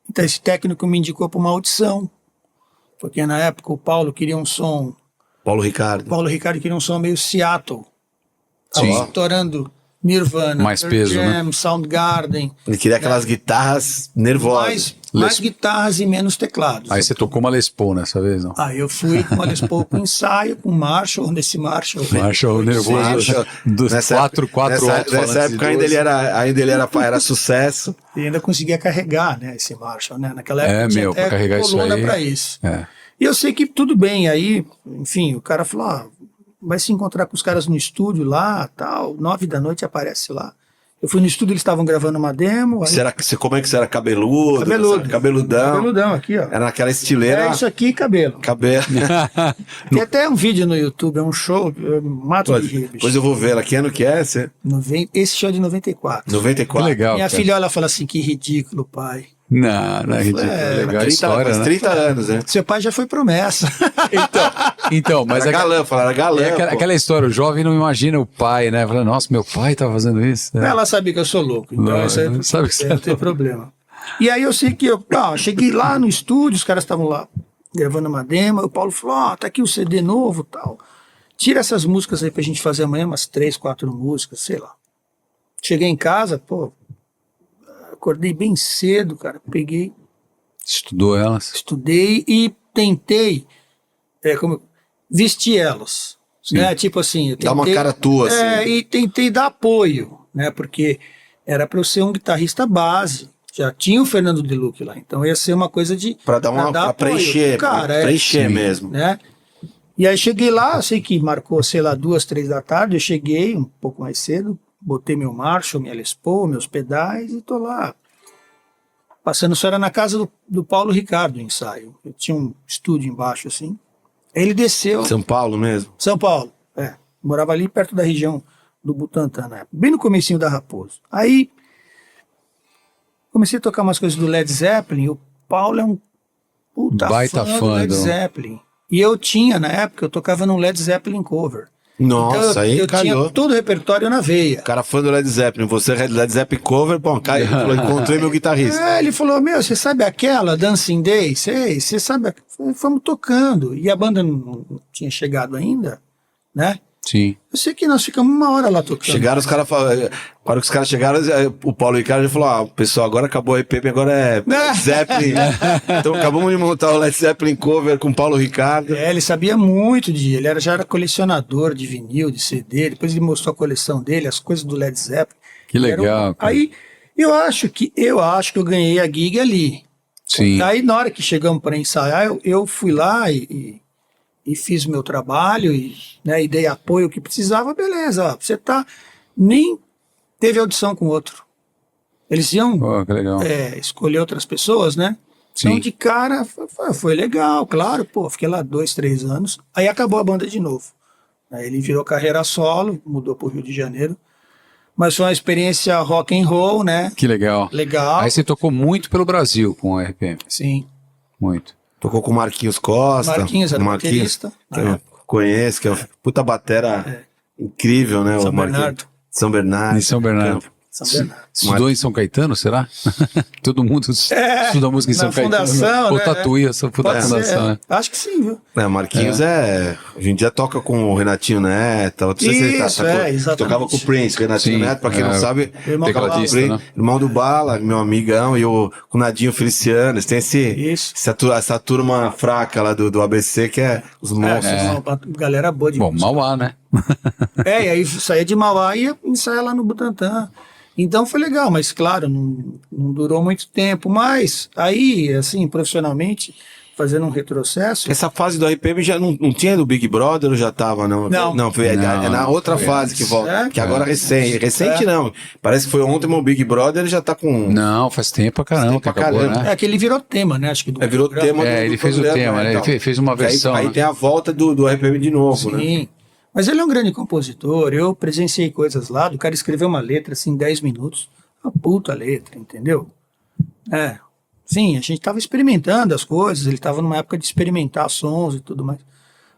Então esse técnico me indicou para uma audição, porque na época o Paulo queria um som, Paulo Ricardo. Paulo Ricardo queria um som meio Seattle, Sim. estourando Nirvana, Mais Pearl peso, né? Jam, Soundgarden, Ele queria aquelas guitarras nervosas. mais guitarras e menos teclados. Aí você tocou uma Les Paul nessa vez, não? Aí eu fui com a Les Paul pro ensaio, com o Marshall, nesse Marshall. Marshall nervoso Marshall. dos quatro nessa alto-falantes época de ainda ele era sucesso. E ainda conseguia carregar, né, esse Marshall, né? Naquela época tinha meu, até pra carregar isso coluna aí. pra isso. É. E eu sei que tudo bem, aí, enfim, o cara falou, vai se encontrar com os caras no estúdio lá, tal, 9 da noite aparece lá. Eu fui no estúdio, eles estavam gravando uma demo. Aí... Como é que você era cabeludo? Cabeludo. Cabeludão. Cabeludão aqui, ó. Era naquela estileira. É isso aqui, cabelo. Cabelo. Tem até um vídeo no YouTube, é um show, eu mato de rir, bicho. Depois eu vou ver ela. Que ano que é? Você? Esse show é de 94. 94. Que legal. Minha cara. filha olha e fala assim, que ridículo, pai. Não é ridículo. É, Legal a 30, história, faz né? 30 anos, né? Seu pai já foi promessa. Então, mas Era galã, falaram galã. é pô. aquela história, o jovem não imagina o pai, né? Fala, nossa, meu pai tá fazendo isso. É. Ela sabe que eu sou louco, então Não, isso aí não sabe que você não é tem problema. E aí eu sei que eu cheguei lá no estúdio, os caras estavam lá gravando uma demo, e o Paulo falou, tá aqui o CD novo e tal. Tira essas músicas aí pra gente fazer amanhã, umas 3, 4 músicas, sei lá. Cheguei em casa, pô, acordei bem cedo, cara, peguei, Estudou elas. estudei e tentei vestir elas. Né? Tipo assim, eu Dá uma tentei- cara tua, assim. E tentei dar apoio, né? Porque era para eu ser um guitarrista base. Já tinha o Fernando De Luque lá, então ia ser uma coisa de Pra dar uma. Pra apoio. preencher. Cara, pra preencher sim. mesmo. né? E aí cheguei lá, eu sei que marcou, sei lá, 2, 3 da tarde, eu cheguei um pouco mais cedo, botei meu Marshall, minha Les Paul, meus pedais e tô lá. Passando, isso era na casa do Paulo Ricardo, o ensaio. Eu tinha um estúdio embaixo, assim. Aí ele desceu. São Paulo mesmo. São Paulo, morava ali perto da região do Butantã, né? Bem no comecinho da Raposo. Aí comecei a tocar umas coisas do Led Zeppelin, o Paulo é um puta Baita fã do fã Led do- Zeppelin. E eu tinha, na época, eu tocava num Led Zeppelin cover. Nossa, Então, aí eu calhou. tinha todo o repertório na veia. O cara fã do Led Zeppelin, você é Led Zeppelin cover, bom, caiu, falou, encontrei meu guitarrista. Ele falou, você sabe aquela, Dancing Day? Sei, você sabe, fomos tocando. E a banda não tinha chegado ainda, né? Sim. Eu sei que nós ficamos uma hora lá tocando. Chegaram os caras, quando os caras chegaram, o Paulo Ricardo falou, pessoal, agora acabou o EPM, agora é Led Zeppelin. Então acabamos de montar o Led Zeppelin cover com o Paulo Ricardo. Ele sabia muito já era colecionador de vinil, de CD, depois ele mostrou a coleção dele, as coisas do Led Zeppelin. Que legal. cara. Aí eu acho que eu ganhei a gig ali. Sim. Aí na hora que chegamos para ensaiar, eu fui lá e fiz o meu trabalho e dei apoio que precisava, beleza, ó, você nem teve audição com outro. Eles iam Pô, que legal. escolher outras pessoas, né? Sim. Então de cara foi legal, claro, fiquei lá 2, 3 anos, aí acabou a banda de novo. Aí ele virou carreira solo, mudou pro Rio de Janeiro, mas foi uma experiência rock and roll, né? Que legal. Legal. Aí você tocou muito pelo Brasil com o RPM. Sim. Muito. Tocou com o Marquinhos Costa. Marquinhos era o baterista. que eu conheço, que é uma puta batera incrível, né? São o Marquinhos. Bernardo. São Bernardo. Em São Bernardo. São Bernardo. Estudou em São Caetano, será? Todo mundo estuda música em na São Caetano. fundação, Ou né? tatuia essa puta Pode ser, fundação, né? Acho que sim, viu? Marquinhos hoje em dia toca com o Renatinho Neto. Não sei se ele Isso, exatamente. tocava com o Prince, Renatinho Sim, Neto, pra quem não sabe, Irmão do tecladista, Bala. Prince, né? irmão do Bala, meu amigão, e com o Nadinho Feliciano. Eles têm Isso. essa turma fraca lá do ABC, que é os monstros. Uma galera boa de Bom, música. Mauá, né? E aí saía de Mauá e ia ensaiar lá no Butantã. Então foi legal, mas claro, não durou muito tempo. Mas aí, assim, profissionalmente, fazendo um retrocesso. Essa fase do RPM já não tinha do Big Brother ou já tava, não? Não. Foi Não, é na outra foi fase antes. que volta. É? Que agora recente. Recente É. não. Parece que foi ontem, mas o Big Brother ele já tá com. Não, faz tempo pra caramba Faz que tempo pra acabou, caramba. né? Que ele virou tema, né? Acho que do Virou programa. tema do Ele fez o programa, tema, né? então. Ele fez uma Que aí- versão. Aí né? tem a volta do RPM de novo, né? Sim. Mas ele é um grande compositor. Eu presenciei coisas lá, do cara escreveu uma letra assim, em 10 minutos. Uma puta letra, entendeu? Sim, a gente estava experimentando as coisas, ele estava numa época de experimentar sons e tudo mais.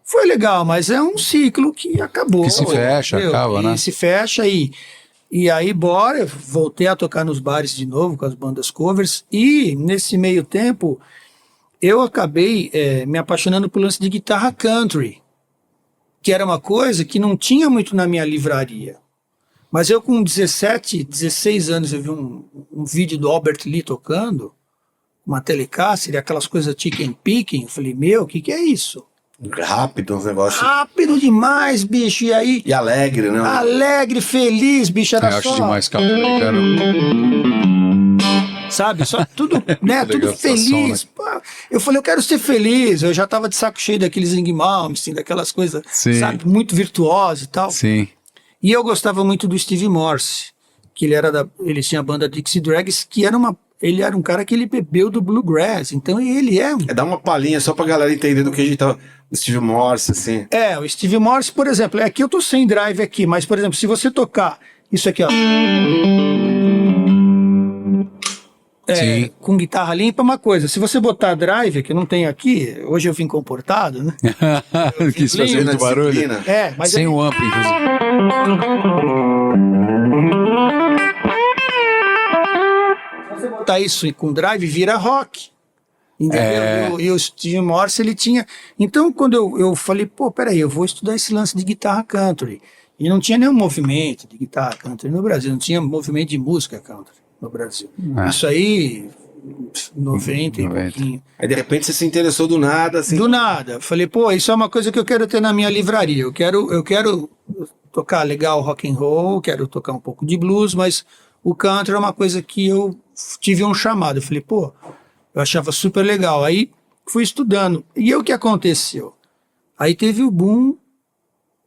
Foi legal, mas é um ciclo que acabou. Que se fecha, entendeu? acaba, E né? se fecha e E aí, eu voltei a tocar nos bares de novo com as bandas covers. E nesse meio tempo, eu acabei me apaixonando por lance de guitarra country, que era uma coisa que não tinha muito na minha livraria. Mas eu com 17, 16 anos, eu vi um vídeo do Albert Lee tocando, uma Telecaster, aquelas coisas chicken picking. Eu falei, o que é isso? Rápido, uns negócios. Rápido demais, bicho. E aí... E alegre, né? Alegre, feliz, bicho. Era Eu acho só... demais, cara. Cara. Sabe, só tudo, né, tudo Legal, feliz. né? Pô, eu falei, eu quero ser feliz. Eu já tava de saco cheio daqueles Yngwie Malmsteen, daquelas coisas, Sim. sabe, muito virtuosas e tal. Sim. E eu gostava muito do Steve Morse, que ele tinha a banda Dixie Dregs, que ele era um cara que ele bebeu do bluegrass. Então ele é Dá uma palhinha só pra galera entender do que a gente tava... Steve Morse, assim. o Steve Morse, por exemplo, aqui eu tô sem drive aqui, mas, por exemplo, se você tocar isso aqui, ó. Sim. Com guitarra limpa é uma coisa. Se você botar drive, que eu não tenho aqui, hoje eu vim comportado, né? Quis fazer Disciplina, muito barulho. disciplina. Mas Sem o amp, inclusive. se você botar isso com drive, vira rock. Entendeu? E o Steve Morse, ele tinha... Então, quando eu falei, peraí, eu vou estudar esse lance de guitarra country. E não tinha nenhum movimento de guitarra country no Brasil, não tinha movimento de música country no Brasil. Isso aí, 90 e pouquinho. Aí, de repente, você se interessou do nada, assim. Do nada. Falei, isso é uma coisa que eu quero ter na minha livraria. Eu quero tocar legal rock and roll, quero tocar um pouco de blues, mas o country é uma coisa que eu tive um chamado. Eu falei, eu achava super legal. Aí fui estudando. E aí o que aconteceu? Aí teve o boom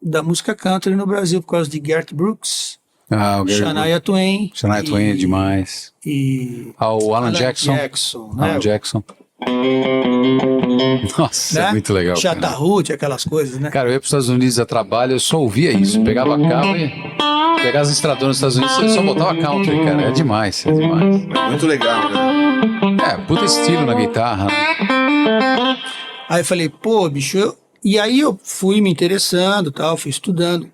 da música country no Brasil por causa de Garth Brooks, O Shania Twain. Shania Twain é demais. O Alan Jackson. Né? Alan Jackson. Nossa, Né? é muito legal. Chattahoot, aquelas coisas, né? Cara, eu ia para os Estados Unidos a trabalho, eu só ouvia isso. Pegava carro e pegava as estradonas dos Estados Unidos, eu só botava country, cara. É demais, é demais. Muito legal, né? Puta estilo na guitarra, né? Aí eu falei, bicho, e aí eu fui me interessando, tal, fui estudando.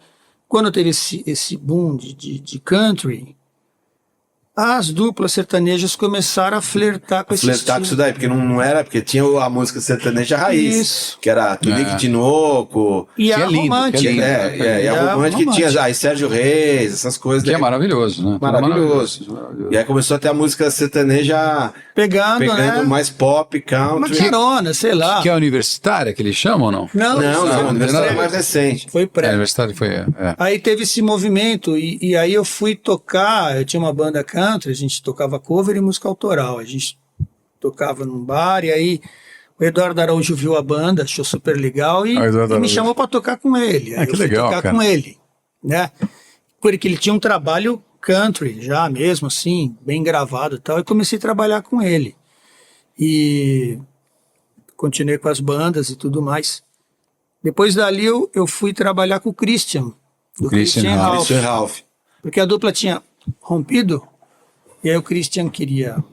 Quando teve esse boom de country, as duplas sertanejas começaram a flertar com esse Flertar com isso daí, porque não era, porque tinha a música sertaneja raiz, Isso. que era Tunique Tinoco, E Que a é lindo, romântica. que é lindo. e a romântica que tinha aí Sérgio Reis, essas coisas. Que é maravilhoso, né? Maravilhoso. E aí começou a ter a música sertaneja Pegando, né? mais pop, Uma country. carona, sei lá. Que é universitária, que eles chamam ou não? Não, a universidade é mais recente. Foi pré. Universitária foi. Aí teve esse movimento e aí eu fui tocar, eu tinha uma banda country, a gente tocava cover e música autoral. A gente tocava num bar e aí o Eduardo Araújo viu a banda, achou super legal e me chamou para tocar com ele. Aí que eu fui legal, tocar cara. com ele, né? Porque ele tinha um trabalho country já mesmo, assim, bem gravado e tal, e comecei a trabalhar com ele. E continuei com as bandas e tudo mais. Depois dali eu fui trabalhar com o Christian. Do Christian Ralph. Christian Ralph. Porque a dupla tinha rompido, e aí o Christian queria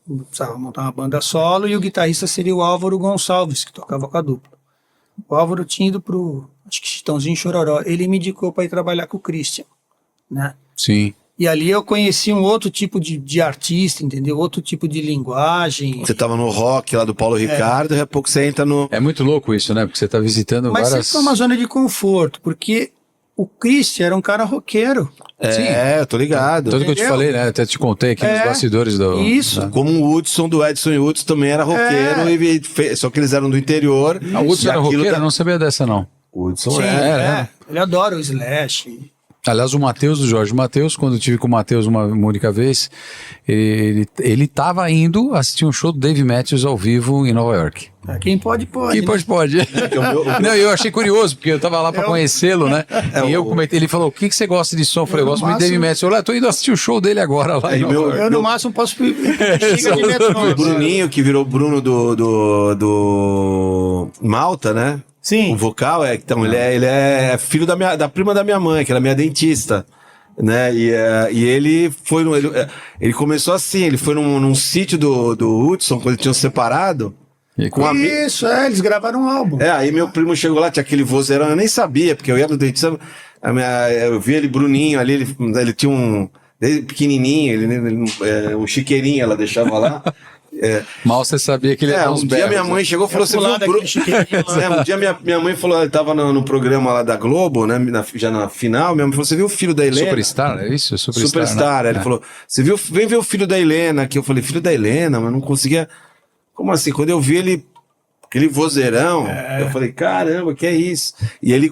montar uma banda solo, e o guitarrista seria o Álvaro Gonçalves, que tocava com a dupla. O Álvaro tinha ido pro, acho que Chitãozinho Chororó, ele me indicou para ir trabalhar com o Christian, né? Sim. E ali eu conheci um outro tipo de artista, entendeu? Outro tipo de linguagem. Você tava no rock lá do Paulo Ricardo, daqui a pouco você entra no... É muito louco isso, né? Porque você tá visitando Mas várias... sempre foi uma zona de conforto, porque o Christian era um cara roqueiro. eu tô ligado. Tudo que eu te Entendeu? falei, né? Até te contei aqui nos bastidores do... Isso. né? Como o Hudson do Edson e Hudson também era roqueiro, só que eles eram do interior. A Hudson E era aquilo roqueiro? tá- Eu não sabia dessa, não. O Hudson Sim, era. ele adora o Slash. Aliás, o Matheus, do Jorge Matheus, quando eu tive com o Matheus uma única vez, ele tava indo assistir um show do Dave Matthews ao vivo em Nova York. Quem pode, pode. Quem né? pode. Não, eu achei curioso, porque eu tava lá pra conhecê-lo, né? E eu comentei, ele falou, o que você gosta de som? Eu falei, eu gosto muito de Dave Matthews. Eu falei, tô indo assistir o show dele agora lá em Nova York. Eu, no máximo, posso chega de metrô. O Bruninho, que virou Bruno do Malta, né? Sim. O vocal, então, ele é filho da prima da minha mãe, que era minha dentista, né? E ele foi ele começou assim, ele foi num sítio do Hudson, quando eles tinham separado, com a Isso, eles gravaram um álbum. aí meu primo chegou lá, tinha aquele vozeirão, eu nem sabia, porque eu ia no dentista, Eu vi ele, Bruninho, ali, ele tinha um... Desde pequenininho, um chiqueirinho ela deixava lá. Mal você sabia que ele era uns um dia minha mãe chegou e falou, você viu o Bruno? Um dia minha mãe falou, ele tava no programa lá da Globo, né, já na final, minha mãe falou, você viu o filho da Helena? Superstar, é isso? Superstar, né? Ele falou, você viu, vem ver o filho da Helena aqui. Eu falei, filho da Helena, mas não conseguia... Como assim? Quando eu vi ele... Aquele vozeirão, eu falei, caramba, que é isso?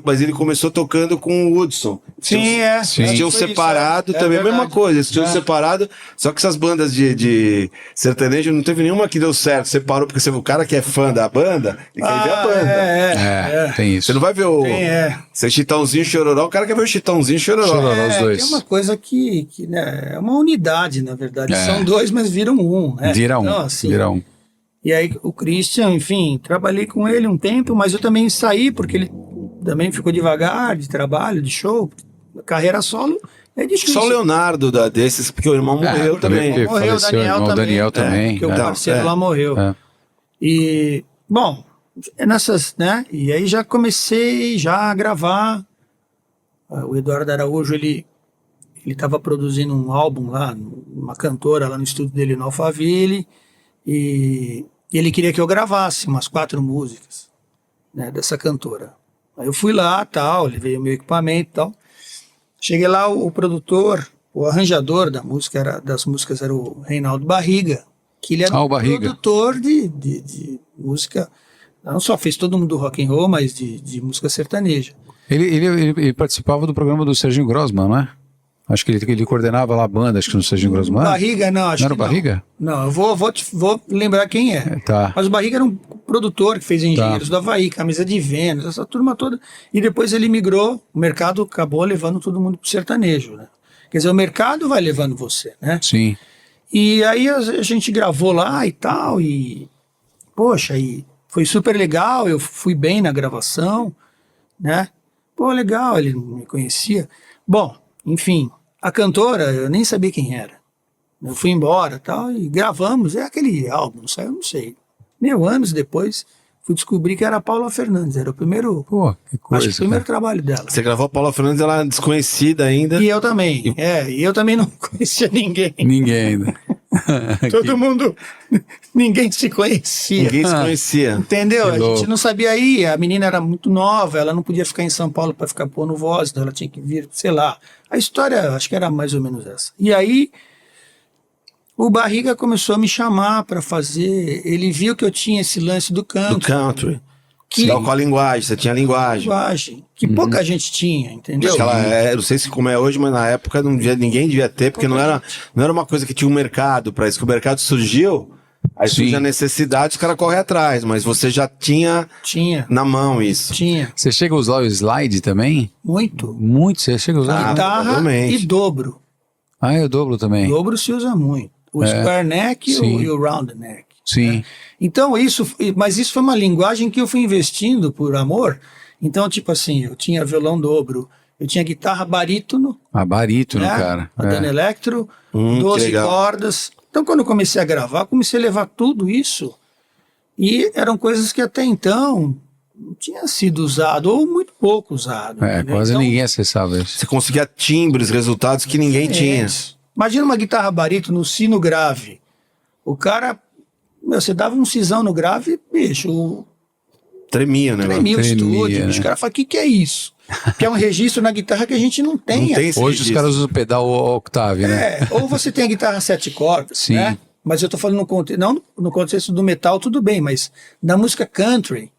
Mas ele começou tocando com o Hudson. Eles tinham separado também, a mesma coisa, eles tinham separado, só que essas bandas de sertanejo, não teve nenhuma que deu certo, separou, porque o cara que é fã da banda, ele quer ver a banda. Tem isso. Você não vai ver se é Chitãozinho e Chororó, o cara quer ver o Chitãozinho e Chororó. Os dois. Tem uma coisa que né, é uma unidade, na verdade. São dois, mas viram um. Né? Vira um, então, assim, vira um. E aí o Christian, enfim, trabalhei com ele um tempo, mas eu também saí, porque ele também ficou devagar de trabalho, de show, carreira solo, é difícil. Só o Leonardo desses, porque o irmão morreu também. Morreu o Daniel também. Porque o parceiro lá morreu. E, bom, nessas, né, e aí já comecei a gravar. O Eduardo Araújo, ele estava produzindo um álbum lá, uma cantora lá no estúdio dele no Alphaville, e ele queria que eu gravasse umas 4 músicas, né, dessa cantora. Aí eu fui lá, tal, levei o meu equipamento e tal. Cheguei lá, o produtor, o arranjador das músicas era o Reinaldo Barriga, que ele era produtor de música, não só fez todo mundo do rock and roll, mas de música sertaneja. Ele participava do programa do Serginho Grossman, não é? Acho que ele coordenava lá a banda, acho que no Serginho Grossman. Barriga, não, acho que não. Era o Barriga? Não, eu vou lembrar quem é. Tá. Mas o Barriga era um produtor que fez Engenheiros do Havaí, Camisa de Vênus, essa turma toda. E depois ele migrou, o mercado acabou levando todo mundo pro sertanejo, né? Quer dizer, o mercado vai levando você, né? Sim. E aí a gente gravou lá e tal, e... Poxa, e foi super legal, eu fui bem na gravação, né? Pô, legal, ele me conhecia. Bom, enfim, a cantora, eu nem sabia quem era. Eu fui embora tal, e gravamos, aquele álbum, saiu, não sei. Anos depois, fui descobrir que era a Paula Fernandes, era o primeiro... Pô, que coisa, acho que o primeiro trabalho dela. Você gravou a Paula Fernandes, ela é desconhecida ainda. E eu também, e eu também não conhecia ninguém. Ninguém ainda. Todo mundo, ninguém se conhecia. Ninguém se conhecia. Entendeu? A gente não sabia ir, a menina era muito nova, ela não podia ficar em São Paulo para ficar pondo voz, então ela tinha que vir, sei lá. A história, acho que era mais ou menos essa. E aí, o Barriga começou a me chamar para fazer, ele viu que eu tinha esse lance do country. Do country. Com a linguagem, você tinha linguagem. Que pouca gente tinha, entendeu? Não sei se como é hoje, mas na época ninguém devia ter, porque não era uma coisa que tinha um mercado para isso, que o mercado surgiu, aí surge a necessidade, os caras correm atrás, mas você já tinha na mão isso. Tinha. Você chega a usar o slide também? Muito, você chega a usar? Guitarra e dobro. Eu dobro também. Dobro se usa muito. O square neck e o round neck. Sim. Né? Então, mas isso foi uma linguagem que eu fui investindo por amor. Então, tipo assim, eu tinha violão dobro, eu tinha guitarra barítono. Barítono, né? cara. A Dana Electro, 12 cordas. Então, quando eu comecei a gravar, comecei a levar tudo isso. E eram coisas que até então não tinha sido usado, ou muito pouco usado. Quase então, ninguém acessava isso. Você conseguia timbres, resultados que ninguém tinha. Imagina uma guitarra barítono, sino grave. O cara... você dava um cisão no grave, bicho. Tremia, né? Tremia o estúdio. Né? Os caras falam, o que é isso? Que é um registro na guitarra que a gente não tem. Hoje os caras usam o pedal octave, né? Ou você tem a guitarra 7 cordas, né? Mas eu tô falando não no contexto do metal, tudo bem, mas na música country,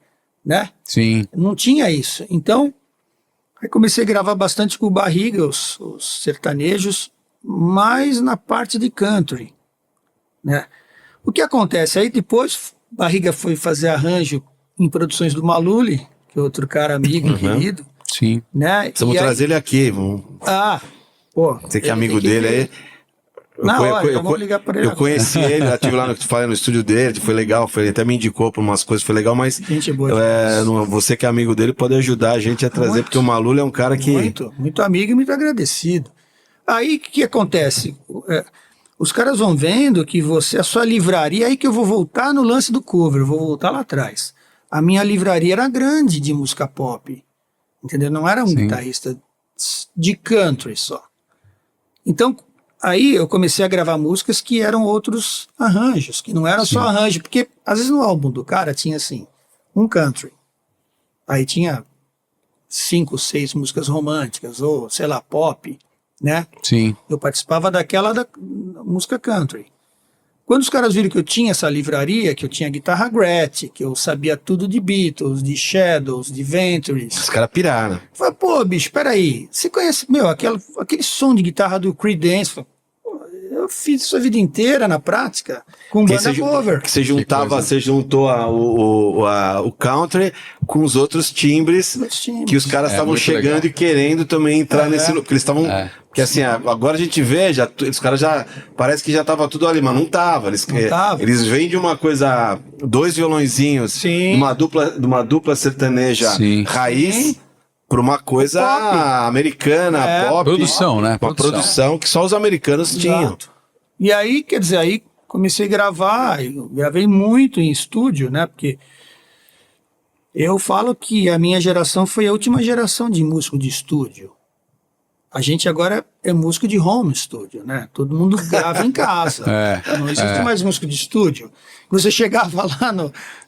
né? Sim. Não tinha isso. Então, aí comecei a gravar bastante com o Barriga, os sertanejos, mais na parte de country, né? O que acontece? Aí depois, Barriga foi fazer arranjo em produções do Maluli, que é outro cara amigo e querido. Sim. Né? Vamos trazer ele aqui. Você que é amigo dele aí. Vamos ligar para ele. Eu conheci ele, eu estive lá no estúdio dele, foi legal, ele até me indicou para umas coisas, foi legal, mas gente boa, você que é amigo dele pode ajudar a gente a trazer, porque o Maluli é um cara que... Muito amigo e muito agradecido. Aí o que acontece? Os caras vão vendo que a sua livraria, aí que eu vou voltar no lance do cover, eu vou voltar lá atrás. A minha livraria era grande de música pop, entendeu? Não era um guitarrista de country só. Então, aí eu comecei a gravar músicas que eram outros arranjos, que não eram só arranjo, porque às vezes no álbum do cara tinha assim, um country, aí tinha 5, 6 músicas românticas, ou sei lá, pop, né? Sim. Eu participava daquela da música country. Quando os caras viram que eu tinha essa livraria, que eu tinha guitarra Gretsch, que eu sabia tudo de Beatles, de Shadows, de Ventures. Os caras piraram. Eu falei, pô, bicho, peraí, você conhece, aquele som de guitarra do Creedence? Eu falei, pô, eu fiz isso a vida inteira na prática, com banda cover. Que você juntava, você juntou o country com os outros timbres que os caras estavam chegando legal. E querendo também entrar nesse... Porque eles estavam... Porque assim, agora a gente vê, os caras já... Parece que já tava tudo ali, mas não tava. Eles vêm de uma coisa... 2 violõezinhos, de uma dupla sertaneja raiz... Para uma coisa americana, pop. Produção, né? Uma produção que só os americanos tinham. E aí, quer dizer, aí comecei a gravar, eu gravei muito em estúdio, né? Porque eu falo que a minha geração foi a última geração de músico de estúdio. A gente agora é músico de home studio, né? Todo mundo grava em casa. Não existe mais músico de estúdio. Você chegava lá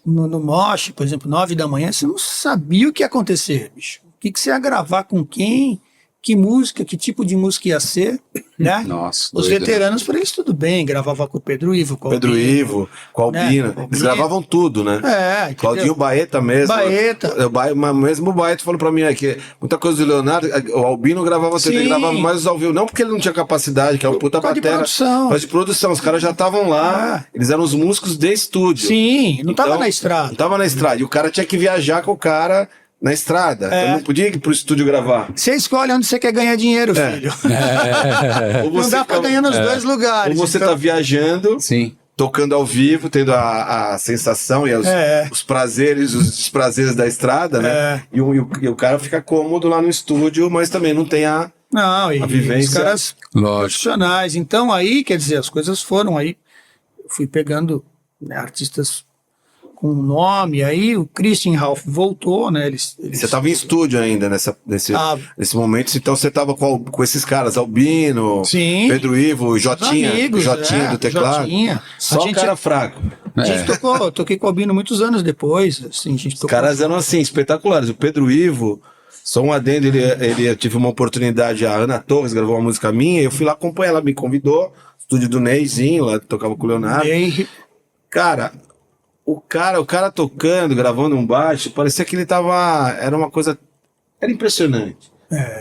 no Mosh, por exemplo, 9 da manhã, você não sabia o que ia acontecer, bicho. O que você ia gravar com quem, que música, que tipo de música ia ser, né? Nossa, os veteranos, para eles tudo bem, gravava com o Pedro Ivo, com o Albino. Com a Albina. Né? Eles gravavam tudo, né? Claudinho Baeta mesmo. Mesmo o Baeta falou pra mim aqui, muita coisa do Leonardo, o Albino gravava CD, gravava mais ao vivo, não porque ele não tinha capacidade, que é uma puta batera, mas de produção, os caras já estavam lá, eles eram os músicos de estúdio. Sim, não tava na estrada. Não tava na estrada, e o cara tinha que viajar com o cara na estrada. Então não podia ir pro estúdio gravar. Você escolhe onde você quer ganhar dinheiro, filho. Não dá pra ganhar nos dois lugares. Ou você tá viajando, tocando ao vivo, tendo a sensação e os prazeres, os desprazeres da estrada, né? E o cara fica cômodo lá no estúdio, mas também não tem a vivência. Os caras profissionais. Então aí, quer dizer, as coisas foram aí. Eu fui pegando artistas com nome, aí o Christian Ralph voltou, né? Você estava em estúdio ainda nesse momento, então você estava com esses caras, Albino, Pedro Ivo, Jotinha do teclado. Só o cara fraco. A gente toquei com o Albino muitos anos depois. Assim, os caras eram assim, espetaculares. O Pedro Ivo, só um adendo, eu tive uma oportunidade, a Ana Torres gravou uma música minha, eu fui lá acompanhar, ela me convidou, estúdio do Neyzinho, lá tocava com o Leonardo. Cara, o cara tocando, gravando um baixo, parecia que ele tava... Era uma coisa... Era impressionante.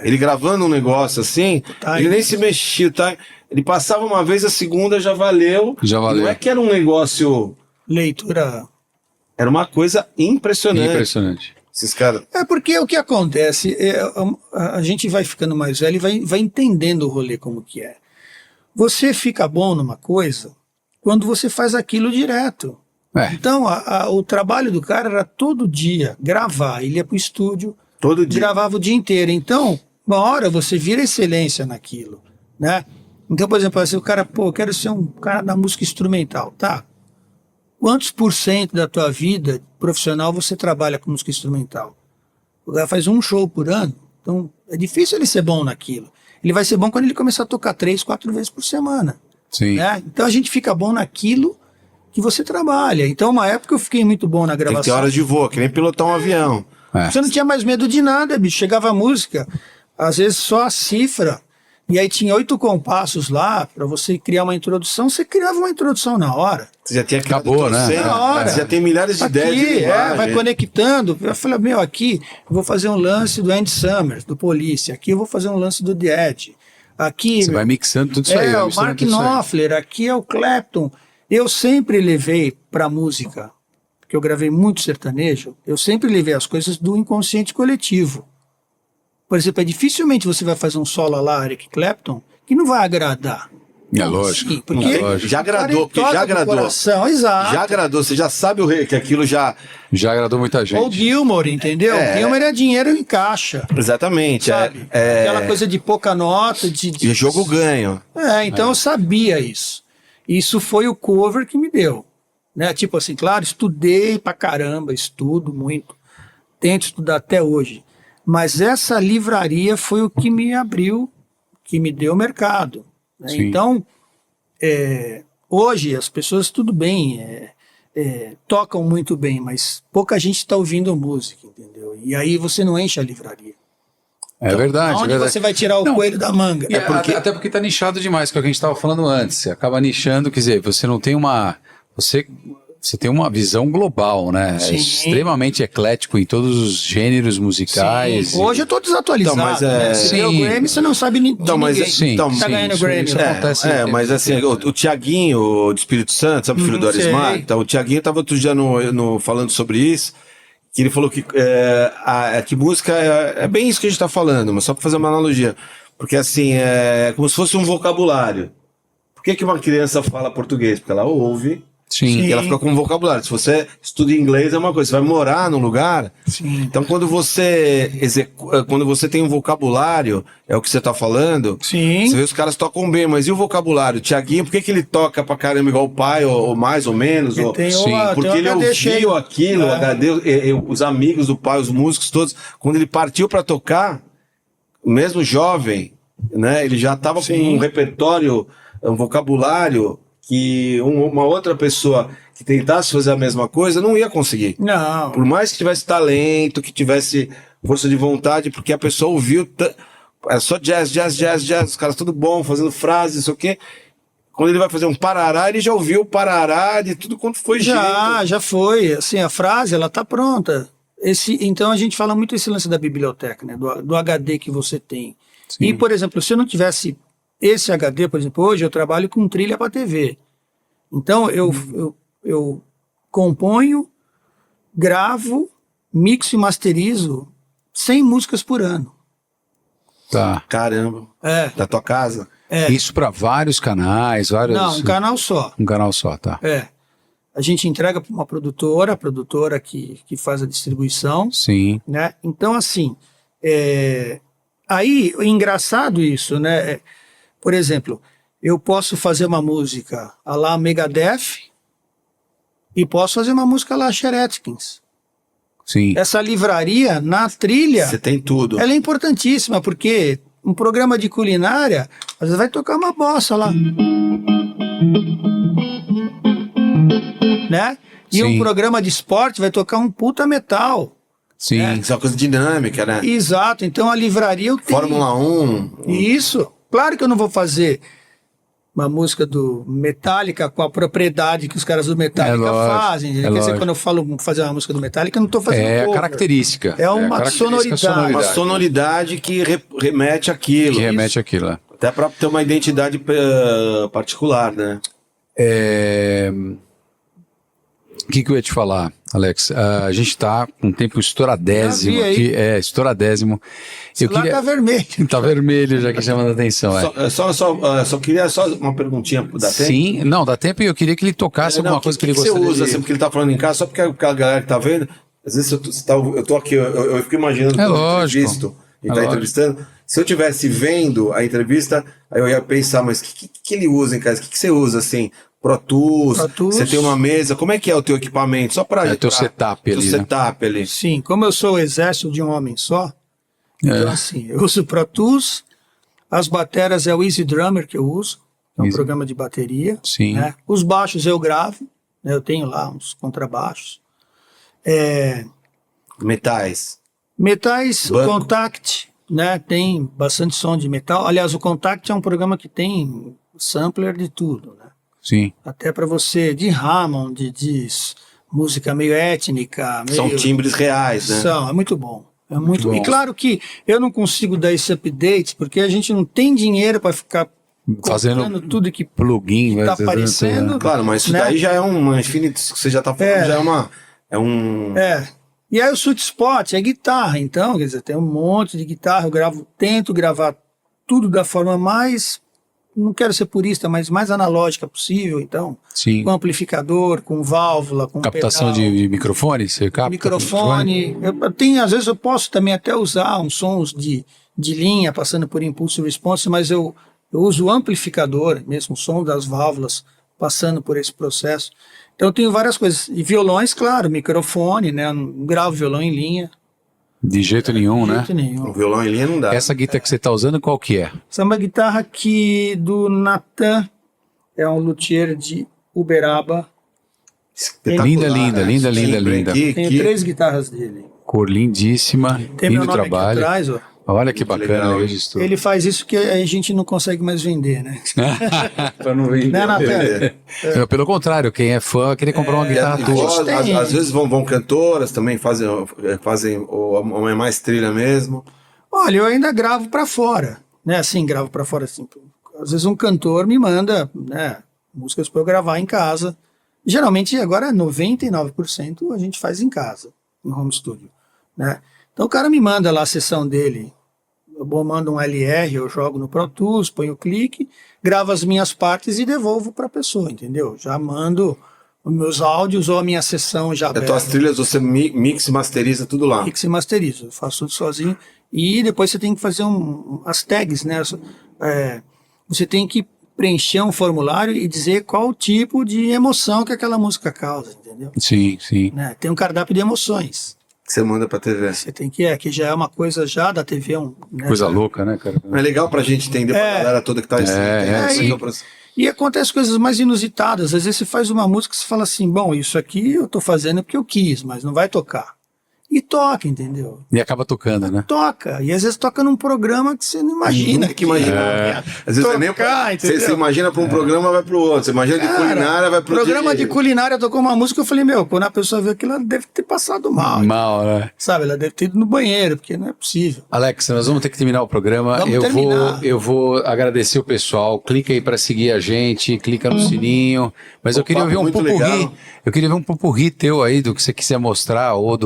Ele gravando um negócio assim, ele nem se mexia, ele passava uma vez, a segunda já valeu. Não é que era um negócio... Leitura... Era uma coisa impressionante. Esses caras... Porque o que acontece, a gente vai ficando mais velho e vai entendendo o rolê como que é. Você fica bom numa coisa quando você faz aquilo direto. Então, o trabalho do cara era todo dia gravar. Ele ia pro estúdio, todo dia gravava o dia inteiro. Então, uma hora você vira excelência naquilo, né? Então, por exemplo, assim, o cara, eu quero ser um cara da música instrumental, tá? Quantos % da tua vida profissional você trabalha com música instrumental? O cara faz um show por ano, então é difícil ele ser bom naquilo. Ele vai ser bom quando ele começar a tocar 3, 4 vezes por semana. Né? Então a gente fica bom naquilo que você trabalha. Então, uma época eu fiquei muito bom na gravação. Tem que ter horas de voo, que nem pilotar um avião. Você não tinha mais medo de nada, bicho. Chegava a música, às vezes só a cifra, e aí tinha 8 compassos lá, pra você criar uma introdução, você criava uma introdução na hora. Você já tinha acabou, né? Na hora. Você já tem milhares de ideias de linguagem. Vai conectando. Eu falei, aqui eu vou fazer um lance do Andy Summers, do Police. Aqui eu vou fazer um lance do The Edge. Aqui... Você vai mixando tudo isso aí. O Mark Knopfler, aqui é o Clapton. Eu sempre levei pra música, porque eu gravei muito sertanejo, eu sempre levei as coisas do inconsciente coletivo. Por exemplo, dificilmente você vai fazer um solo lá, Eric Clapton, que não vai agradar. Lógico. Sim, porque já agradou, coração, exato. Já agradou, você já sabe que aquilo já agradou muita gente. Ou Gilmour, entendeu? Gilmour é dinheiro em caixa. Exatamente. Aquela coisa de pouca nota. E jogo ganho. Então eu sabia isso. Isso foi o cover que me deu. Né? Tipo assim, claro, estudei pra caramba, estudo muito. Tento estudar até hoje. Mas essa livraria foi o que me abriu, que me deu mercado, né? Então, hoje as pessoas, tudo bem, tocam muito bem, mas pouca gente está ouvindo música, entendeu? E aí você não enche a livraria. É verdade. Onde você vai tirar o coelho da manga? Até porque tá nichado demais, que é o que a gente estava falando antes. Você acaba nichando, quer dizer, você não tem uma... Você tem uma visão global, né? Sim. É extremamente eclético em todos os gêneros musicais. Sim. Hoje eu tô desatualizado. Então, mas né? Se der o Grammy, você não sabe de ninguém. Tá ganhando Grammy. Isso acontece. Mas assim, o Tiaguinho, do Espírito Santo, sabe o filho do Arismar? Então, o Tiaguinho estava outro dia falando sobre isso, que ele falou que música é bem isso que a gente está falando, mas só para fazer uma analogia. Porque assim, é como se fosse um vocabulário. Por que uma criança fala português? Porque ela ouve. Sim. E ela fica com um vocabulário. Se você estuda inglês é uma coisa, você vai morar num lugar. Sim. Então quando você tem um vocabulário, é o que você está falando. Sim. Você vê os caras tocam bem, mas e o vocabulário? O Tiaguinho, por que ele toca pra caramba igual o pai, ou mais ou menos? Porque ele ouviu aquilo, o HD, os amigos do pai, os músicos todos. Quando ele partiu pra tocar, mesmo jovem, né, ele já estava com um repertório, um vocabulário que uma outra pessoa que tentasse fazer a mesma coisa não ia conseguir. Não. Por mais que tivesse talento, que tivesse força de vontade, porque a pessoa ouviu... É só jazz, os caras tudo bom, fazendo frases, não sei o quê. Quando ele vai fazer um parará, ele já ouviu o parará de tudo quanto foi jeito. Já foi. Assim, a frase, ela tá pronta. Então a gente fala muito esse lance da biblioteca, né? Do HD que você tem. Sim. E, por exemplo, se eu não tivesse esse HD, por exemplo, hoje eu trabalho com trilha para TV. Então eu componho, gravo, mixo e masterizo 100 músicas por ano. Tá. Caramba. Da tua casa? Isso para vários canais, vários... Não, um canal só. Um canal só, tá. A gente entrega para uma produtora, a produtora que faz a distribuição. Sim. Né? Então, assim, aí, engraçado isso, né? Por exemplo, eu posso fazer uma música a la Megadeth e posso fazer uma música a la Cher Atkins. Sim. Essa livraria, na trilha... Você tem tudo. Ela é importantíssima, porque um programa de culinária, às vezes vai tocar uma bossa lá. Né? E um programa de esporte vai tocar um puta metal. Sim. Isso é uma coisa dinâmica, né? Exato. Então a livraria eu tenho. Fórmula 1. Isso. Claro que eu não vou fazer uma música do Metallica com a propriedade que os caras do Metallica fazem. Quer dizer, quando eu falo fazer uma música do Metallica, eu não estou fazendo a característica. É uma sonoridade. Uma sonoridade que remete àquilo. Que remete àquilo. Até para ter uma identidade particular, né? O que eu ia te falar, Alex? A gente está com um tempo estouradésimo aqui. Estouradésimo. Lá tá vermelho. Tá vermelho, já que chamando a atenção. Só queria uma perguntinha. Dá tempo? Sim, não, dá tempo e eu queria que ele tocasse alguma coisa que ele gostaria. Você usa sempre que ele tá falando em casa, só porque a galera que tá vendo, às vezes eu tô aqui, eu fico imaginando que eu entrevisto e tá entrevistando. Se eu estivesse vendo a entrevista, aí eu ia pensar, mas o que ele usa em casa? O que você usa assim? Pro Tools, você tem uma mesa, como é que é o teu equipamento? Só para teu setup ali. Setup ali. Sim, como eu sou o exército de um homem só, então assim, eu uso Pro Tools, as bateras é o Easy Drummer que eu uso, é um programa de bateria. Sim. Né? Os baixos eu gravo, né? Eu tenho lá uns contrabaixos. Metais, o Contact, né? Tem bastante som de metal. Aliás, o Contact é um programa que tem sampler de tudo, né? Sim. Até para você, de Hammond, de música meio étnica. São timbres reais, né? É muito bom. É muito bom. E claro que eu não consigo dar esse update, porque a gente não tem dinheiro para ficar fazendo tudo que plugin está aparecendo. Claro, mas isso daí já é uma infinita, que você já está falando, já é um... E aí o sweet spot é guitarra, então, quer dizer, tem um monte de guitarra, tento gravar tudo da forma mais, não quero ser purista, mas mais analógica possível, então. Sim. Com amplificador, com válvula, com captação pedal, de microfone, você capta? Microfone. Às vezes eu posso também até usar uns sons de linha, passando por impulso response, mas eu uso o amplificador, mesmo o som das válvulas, passando por esse processo. Então eu tenho várias coisas. E violões, claro, microfone, né? Eu gravo violão em linha. De jeito nenhum, De né? jeito nenhum. O violão em linha não dá. Essa guitarra que você tá usando, qual que é? Essa é uma guitarra aqui do Natan, é um luthier de Uberaba. Espetacular, Linda, linda, né? linda, Sim, linda, linda. Tenho 3 guitarras dele. Cor lindíssima, Tem meu lindo nome trabalho. aqui atrás, ó. Olha que Muito bacana legal. o registro. Ele faz isso que a gente não consegue mais vender, né? Pra não vender. Né, Natan? Pelo contrário, quem é fã vai querer comprar uma guitarra E tua. gente tem- às vezes vão cantoras também, fazem ou é mais trilha mesmo. Olha, eu ainda gravo pra fora, né? Assim, gravo pra fora assim. Às vezes um cantor me manda, né, músicas pra eu gravar em casa. Geralmente agora 99% a gente faz em casa, em home studio, né? Então o cara me manda lá a sessão dele. Eu mando um LR, eu jogo no Pro Tools, ponho o clique, gravo as minhas partes e devolvo pra pessoa, entendeu? Já mando os meus áudios ou a minha sessão já As tuas trilhas você mix e masteriza tudo lá. mix e masterizo, eu faço tudo sozinho. E depois você tem que fazer as tags, né? Você tem que preencher um formulário e dizer qual tipo de emoção que aquela música causa, entendeu? Sim, sim. Né? Tem um cardápio de emoções. Que você manda pra TV. Você tem que já é uma coisa já da TV. Né? Coisa louca, né, cara? É legal pra gente entender, pra galera toda que tá sim. E acontece coisas mais inusitadas. Às vezes você faz uma música e você fala assim, bom, isso aqui eu tô fazendo porque eu quis, mas não vai tocar. E toca, entendeu? E acaba tocando, né? Toca. E às vezes toca num programa que você não imagina. Que imagina. Às vezes Tocar, nem entendeu? você imagina pra um programa, vai pro outro. Você imagina de culinária, vai pro programa de culinária tocou uma música, eu falei, meu, quando a pessoa viu aquilo, ela deve ter passado mal. Mal, né? Sabe, ela deve ter ido no banheiro, porque não é possível. Alex, nós vamos ter que terminar o programa. Vamos terminar. Eu vou agradecer o pessoal. Clica aí para seguir a gente, clica no sininho. Mas eu queria papo ver um muito pupurri. legal. Eu queria ver um pupurri teu aí do que você quiser mostrar, ou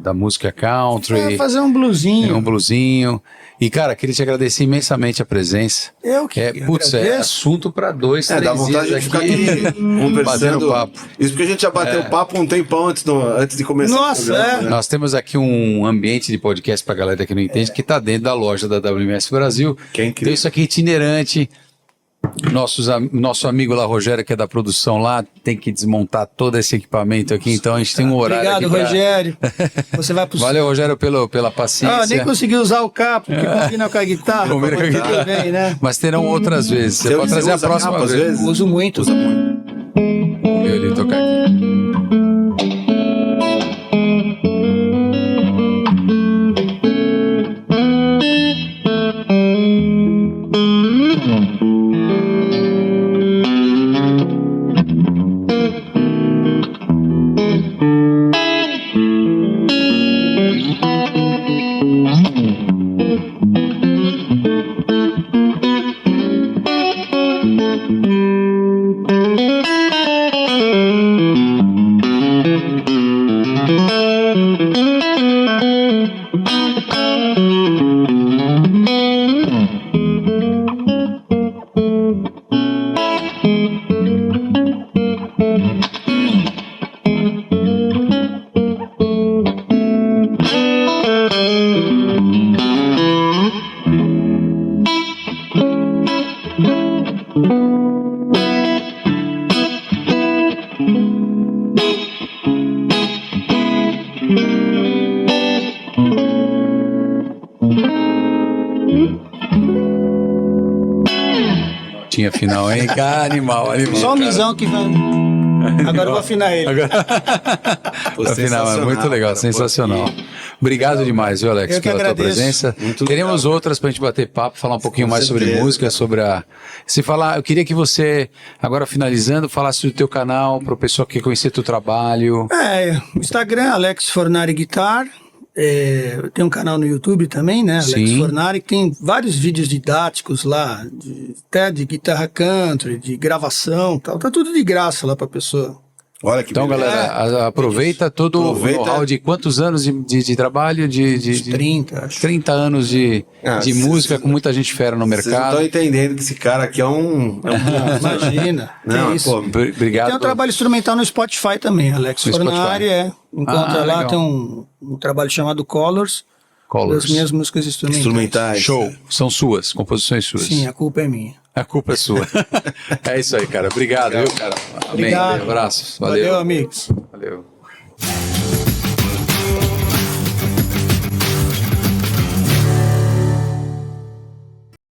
da música country. Fazer um bluesinho. Um blusinho. E, cara, queria te agradecer imensamente a presença. Eu que Putz, é agradeço. assunto para 2, 3 dá vontade dias de ficar aqui aqui conversando. batendo papo. Isso porque a gente já bateu papo um tempão antes de começar Nossa, o programa, é. né? Nós temos aqui um ambiente de podcast pra galera que não entende, que tá dentro da loja da WMS Brasil. Que é incrível. Então isso aqui é itinerante. Nosso amigo lá, Rogério, que é da produção lá, tem que desmontar todo esse equipamento aqui, então a gente tem um horário Obrigado, aqui pra... Rogério. Você vai pro... Valeu, Rogério, pela paciência. nem consegui usar o capo, porque combina com a guitarra. Combina com a guitarra. Tudo bem, né? Mas terão outras vezes. Você pode trazer a usa próxima capa, às vez. vezes? Uso muito. Usa muito. Vamos ver ele tocar aqui. Tinha final, hein? Animal. Só o Mizão que vai... Agora eu vou afinar ele. Afinal, é muito legal, sensacional. Obrigado demais, viu, Alex, Eu que pela tua agradeço. presença. Muito Teremos legal. outras pra gente bater papo, falar um pouquinho Com mais sobre certeza. música, sobre a... Se falar, eu queria que você, agora finalizando, falasse do teu canal, pro pessoal que quer conhecer teu trabalho. Instagram, Alex Fornari Guitar. Eu tenho um canal no YouTube também, né? Alex Sim. Fornari, que tem vários vídeos didáticos lá, até de guitarra country, de gravação e tal. Tá tudo de graça lá pra pessoa. Olha que Então, beleza. galera, aproveita todo Aproveita. o know-how de quantos anos de trabalho, de 30, acho. 30 anos de música, com muita gente fera no Vocês não mercado. estão entendendo que esse cara aqui é um Imagina. Não, que isso. pô, Obrigado. Tem um trabalho instrumental no Spotify também, Alex No Fornari, Spotify. Encontra lá, legal. tem um trabalho chamado Colors, Colors. das minhas músicas instrumentais. instrumentais. Show. São suas, composições suas. Sim, a culpa é minha. A culpa é sua. É isso aí, cara. Obrigado, viu, cara? Amém. Obrigado. Abraços. Valeu, amigos. Valeu.